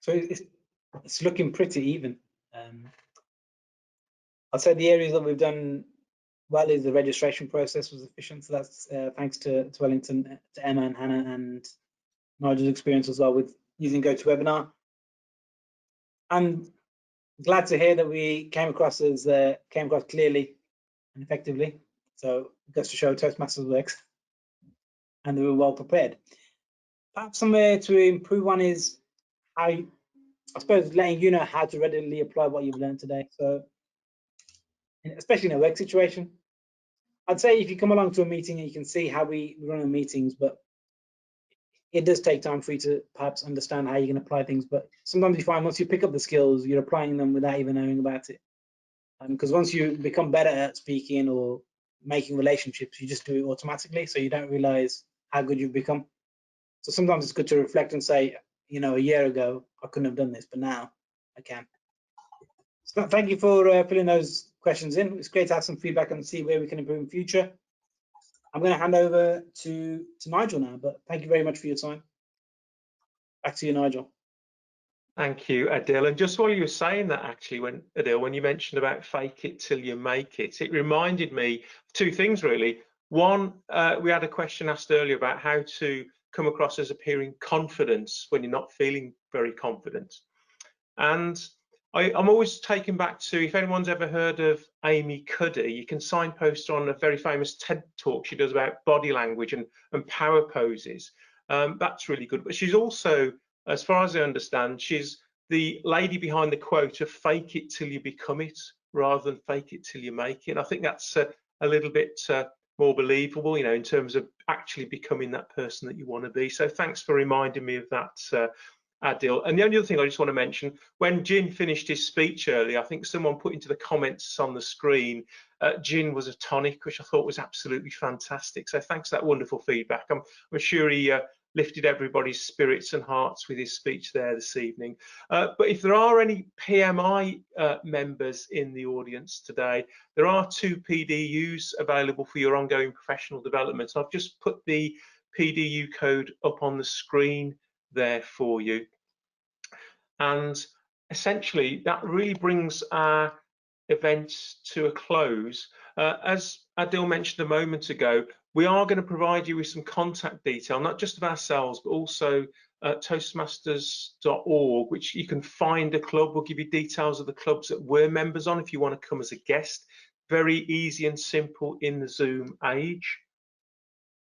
So it's looking pretty even. I'd say the areas that we've done well is the registration process was efficient. So that's thanks to Wellington, to Emma and Hannah, and Nigel's experience as well with using GoToWebinar. I'm glad to hear that we came across clearly and effectively. So it goes to show Toastmasters works, and they were well prepared. Perhaps somewhere to improve on is how, I suppose, letting you know how to readily apply what you've learned today. So especially in a work situation. I'd say if you come along to a meeting and you can see how we run our meetings, but it does take time for you to perhaps understand how you can apply things. But sometimes you find once you pick up the skills, you're applying them without even knowing about it. Because once you become better at speaking or making relationships, you just do it automatically, so you don't realize how good you've become. So sometimes it's good to reflect and say, you know, a year ago I couldn't have done this, but now I can. So thank you for filling those questions in. It's great to have some feedback and see where we can improve in future. I'm going to hand over to Nigel now, but thank you very much for your time. Back to you, Nigel. Thank you, Adil. And just while you were saying that, actually, when you mentioned about fake it till you make it, it reminded me of two things, really. One, we had a question asked earlier about how to come across as appearing confident when you're not feeling very confident. And I'm always taken back to, if anyone's ever heard of Amy Cuddy, you can signpost her on a very famous TED talk she does about body language and power poses. That's really good. But she's also, as far as I understand, she's the lady behind the quote of fake it till you become it rather than fake it till you make it. And I think that's a little bit more believable, you know, in terms of actually becoming that person that you want to be. So thanks for reminding me of that, Adil. And the only other thing I just want to mention, when Jin finished his speech earlier, I think someone put into the comments on the screen, Jin was a tonic, which I thought was absolutely fantastic. So thanks for that wonderful feedback. I'm sure he lifted everybody's spirits and hearts with his speech there this evening. But if there are any PMI members in the audience today, there are 2 PDUs available for your ongoing professional development. So I've just put the PDU code up on the screen there for you. And essentially that really brings our events to a close. As Adil mentioned a moment ago, we are going to provide you with some contact detail, not just of ourselves, but also Toastmasters.org, which you can find a club. We'll give you details of the clubs that we're members on if you want to come as a guest. Very easy and simple in the Zoom age.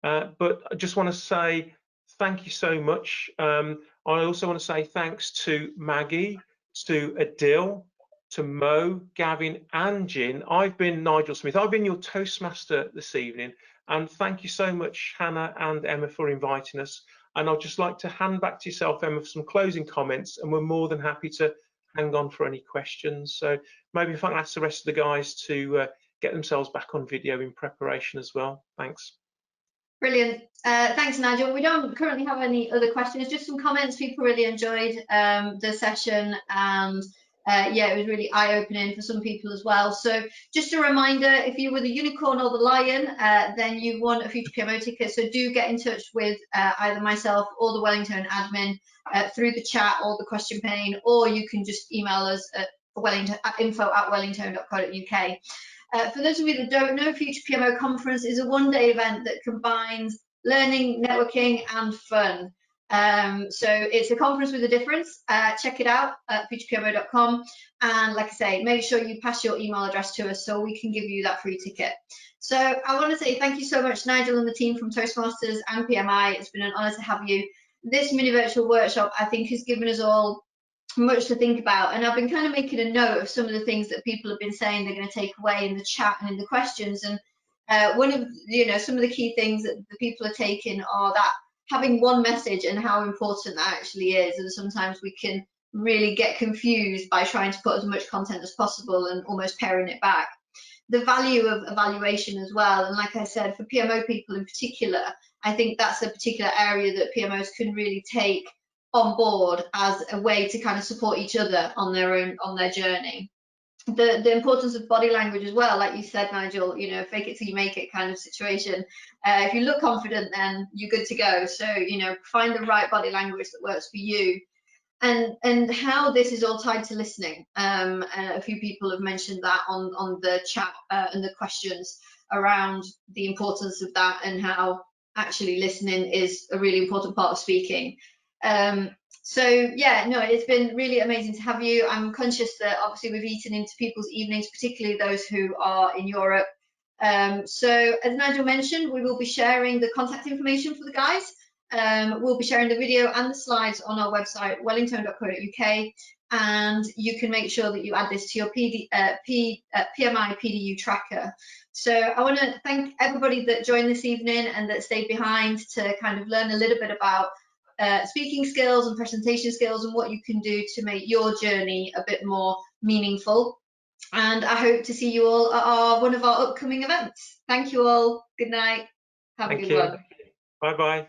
But I just want to say thank you so much. I also want to say thanks to Maggie, to Adil, to Mo, Gavin and Jin. I've been Nigel Smith. I've been your Toastmaster this evening. And thank you so much, Hannah and Emma, for inviting us. And I'd just like to hand back to yourself, Emma, for some closing comments. And we're more than happy to hang on for any questions. So maybe if I can ask the rest of the guys to get themselves back on video in preparation as well. Thanks. Brilliant. Thanks, Nigel. We don't currently have any other questions, just some comments. People really enjoyed the session, and yeah, it was really eye-opening for some people as well. So just a reminder, if you were the unicorn or the lion, then you won a future PMO ticket. So do get in touch with either myself or the Wellington admin through the chat or the question pane, or you can just email us at info@wellington.co.uk. For those of you that don't know, Future PMO Conference is a one-day event that combines learning, networking, and fun. So it's a conference with a difference. Check it out at futurepmo.com. And like I say, make sure you pass your email address to us so we can give you that free ticket. So I want to say thank you so much, Nigel and the team from Toastmasters and PMI. It's been an honor to have you. This mini virtual workshop, I think, has given us all much to think about, and I've been kind of making a note of some of the things that people have been saying they're going to take away in the chat and in the questions. And one of, you know, some of the key things that the people are taking are that having one message and how important that actually is. And sometimes we can really get confused by trying to put as much content as possible and almost paring it back. The value of evaluation as well, and like I said, for PMO people in particular, I think that's a particular area that PMOs can really take on board as a way to kind of support each other on their journey. The importance of body language as well, like you said, Nigel, you know, fake it till you make it kind of situation. If you look confident, then you're good to go. So, you know, find the right body language that works for you. And how this is all tied to listening. A few people have mentioned that on the chat and the questions around the importance of that, and how actually listening is a really important part of speaking. So yeah, no, it's been really amazing to have you. I'm conscious that obviously we've eaten into people's evenings, particularly those who are in Europe. So as Nigel mentioned, we will be sharing the contact information for the guys. We'll be sharing the video and the slides on our website, wellington.co.uk. and you can make sure that you add this to your PMI PDU tracker. So I want to thank everybody that joined this evening and that stayed behind to kind of learn a little bit about speaking skills and presentation skills and what you can do to make your journey a bit more meaningful. And I hope to see you all at one of our upcoming events. Thank you all. Good night. Have a good one. Bye bye.